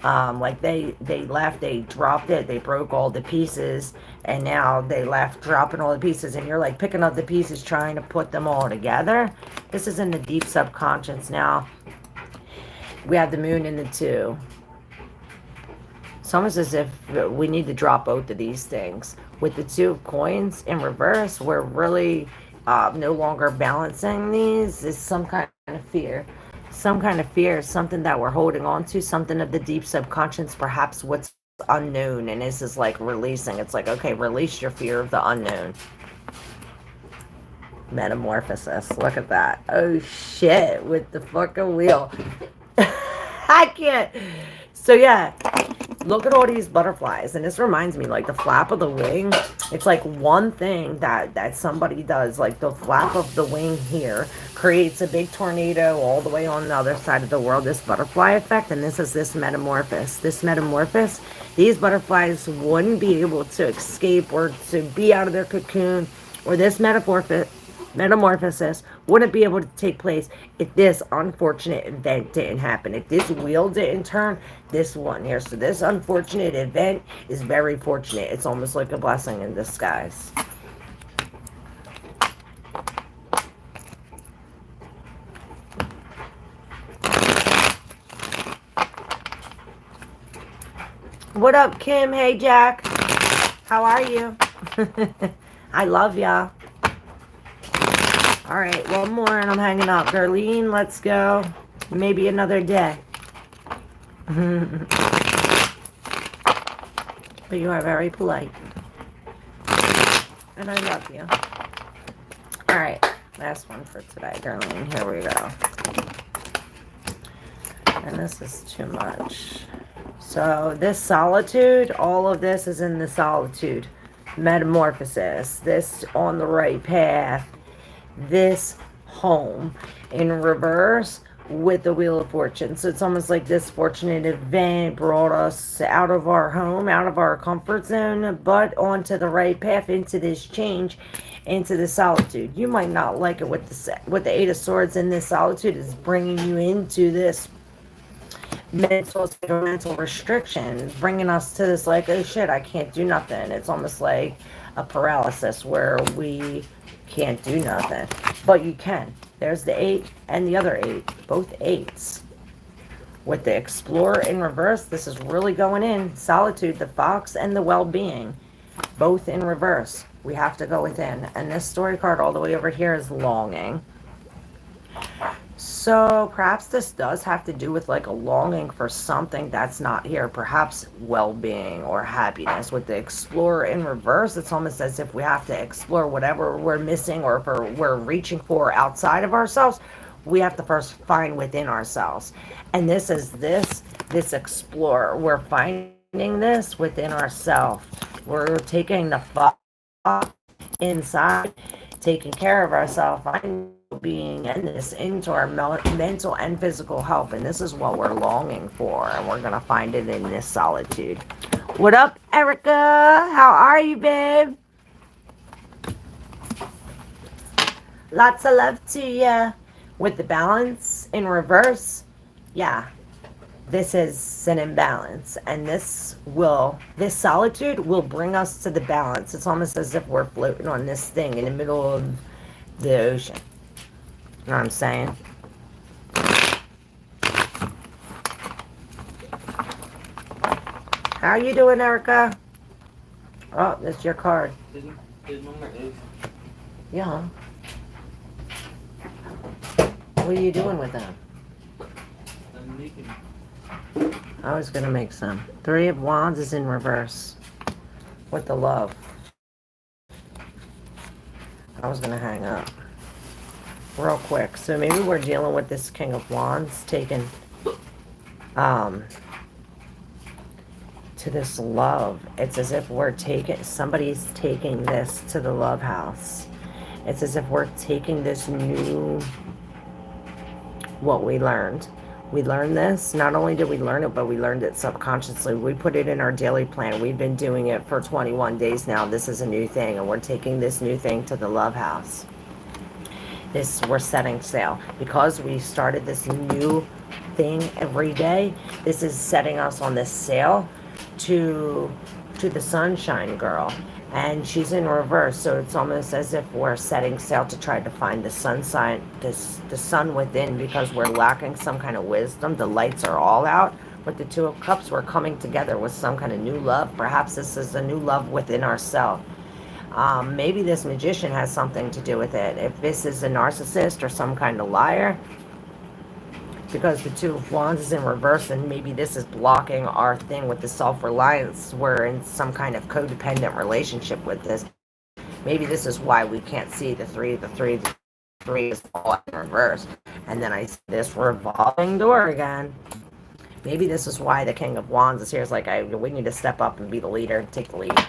like they left, they dropped it, they broke all the pieces, and now they left dropping all the pieces, and you're like picking up the pieces, trying to put them all together. This is in the deep subconscious. Now we have the moon and the 2. It's almost as if we need to drop both of these things. With the 2 of coins in reverse, we're really no longer balancing these. It's some kind of fear. Some kind of fear, something that we're holding on to, something of the deep subconscious, perhaps what's unknown, and this is like releasing. It's like, okay, release your fear of the unknown. Metamorphosis, look at that. Oh shit, with the fucking wheel. I can't. So yeah, look at all these butterflies, and this reminds me, like the flap of the wing. It's like one thing that somebody does, like the flap of the wing here creates a big tornado all the way on the other side of the world, this butterfly effect. And this is this metamorphosis. These butterflies wouldn't be able to escape or to be out of their cocoon, or this metamorphosis wouldn't be able to take place if this unfortunate event didn't happen. If this wheel didn't turn, this one here. So this unfortunate event is very fortunate. It's almost like a blessing in disguise. What up, Kim? Hey, Jack. How are you? I love y'all. All right, one more and I'm hanging up. Gerline, let's go. Maybe another day. But you are very polite. And I love you. All right, last one for today, Gerline. Here we go. And this is too much. So this solitude, all of this is in the solitude. Metamorphosis, this on the right path. This home in reverse with the Wheel of Fortune. So it's almost like this fortunate event brought us out of our home, out of our comfort zone, but onto the right path, into this change, into the solitude. You might not like it with the 8 of Swords, and this solitude is bringing you into this mental restriction, bringing us to this like, oh shit, I can't do nothing. It's almost like a paralysis where we can't do nothing, but you can. There's the 8 and the other 8, both 8s. With the Explorer in reverse, this is really going in. Solitude, the Fox, and the Well-Being, both in reverse. We have to go within. And this story card all the way over here is Longing. So perhaps this does have to do with like a longing for something that's not here. Perhaps well-being or happiness. With the Explorer in reverse, it's almost as if we have to explore whatever we're missing or if we're reaching for outside of ourselves. We have to first find within ourselves. And this is this Explorer. We're finding this within ourselves. We're taking the thought inside, taking care of ourselves, finding being and this into our mental and physical health. And this is what we're longing for, and we're gonna find it in this solitude. What up, Erica? How are you, babe? Lots of love to you. With the Balance in reverse, yeah, this is an imbalance, and this solitude will bring us to the balance. It's almost as if we're floating on this thing in the middle of the ocean. You know what I'm saying? How are you doing, Erica? Oh, that's your card. Yeah. What are you doing with them? I'm making. I was going to make some. Three of Wands is in reverse with the love. I was going to hang up real quick. So maybe we're dealing with this King of Wands taken to this love. It's as if we're somebody's taking this to the love house. It's as if we're taking this new, what we learned. We learned this. Not only did we learn it, but we learned it subconsciously. We put it in our daily plan. We've been doing it for 21 days now. This is a new thing, and we're taking this new thing to the love house. We're setting sail. Because we started this new thing every day, this is setting us on this sail to the sunshine girl. And she's in reverse, so it's almost as if we're setting sail to try to find the sun sign, the sun within, because we're lacking some kind of wisdom. The lights are all out. With the Two of Cups, we're coming together with some kind of new love. Perhaps this is a new love within ourselves. Maybe this magician has something to do with it. If this is a narcissist or some kind of liar, because the Two of Wands is in reverse, and maybe this is blocking our thing with the self-reliance. We're in some kind of codependent relationship with this. Maybe this is why we can't see the three is all in reverse. And then I see this revolving door again. Maybe this is why the King of Wands is here. It's like, we need to step up and be the leader and take the lead.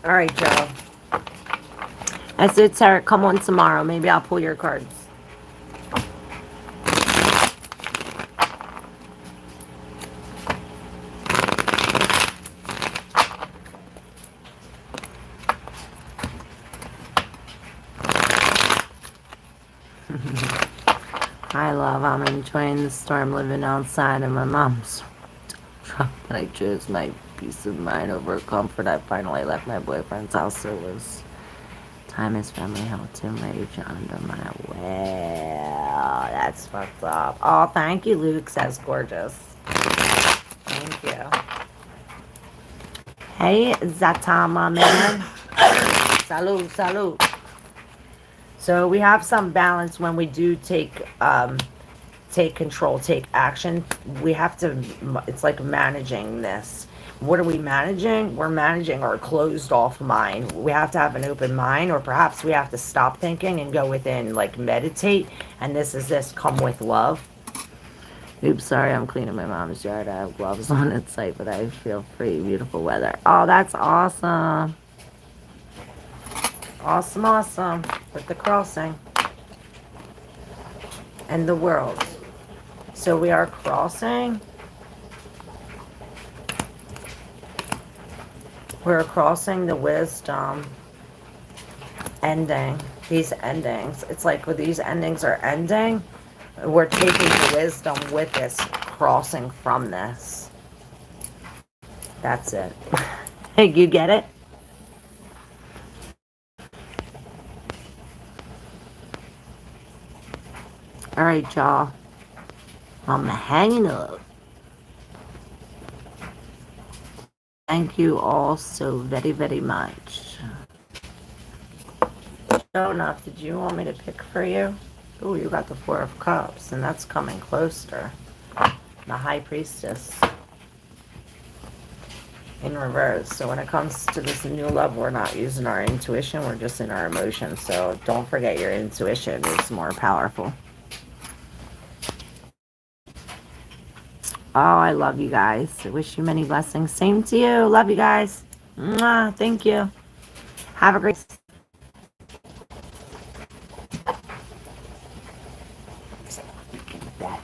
All right, Joe. Esoteric, come on tomorrow. Maybe I'll pull your cards. Hi, love. I'm enjoying the storm, living outside of my mom's truck. But I chose my peace of mind over comfort. I finally left my boyfriend's house. So it was time his family held to rage under my well. That's fucked up. Oh, thank you, Luke. Says gorgeous. Thank you. Hey, Zatama, man. Salud, salud. So we have some balance when we do take control, take action. We have to, it's like managing this. What are we managing? We're managing our closed off mind. We have to have an open mind, or perhaps we have to stop thinking and go within, like meditate. And this come with love. Oops, sorry, I'm cleaning my mom's yard. I have gloves on. It's like, but I feel free. Beautiful weather. Oh, that's awesome. Awesome, awesome. With the crossing. And the world. So we are crossing. We're crossing the wisdom ending. These endings. It's like when these endings are ending, we're taking the wisdom with this, crossing from this. That's it. You get it? All right, y'all. I'm hanging up. Thank you all so very, very much. Sure enough, did you want me to pick for you? Oh, you got the Four of Cups, and that's coming closer. The High Priestess. In reverse. So when it comes to this new love, we're not using our intuition, we're just in our emotions. So don't forget your intuition is more powerful. Oh, I love you guys. I wish you many blessings. Same to you. Love you guys. Mwah, thank you. Have a great day.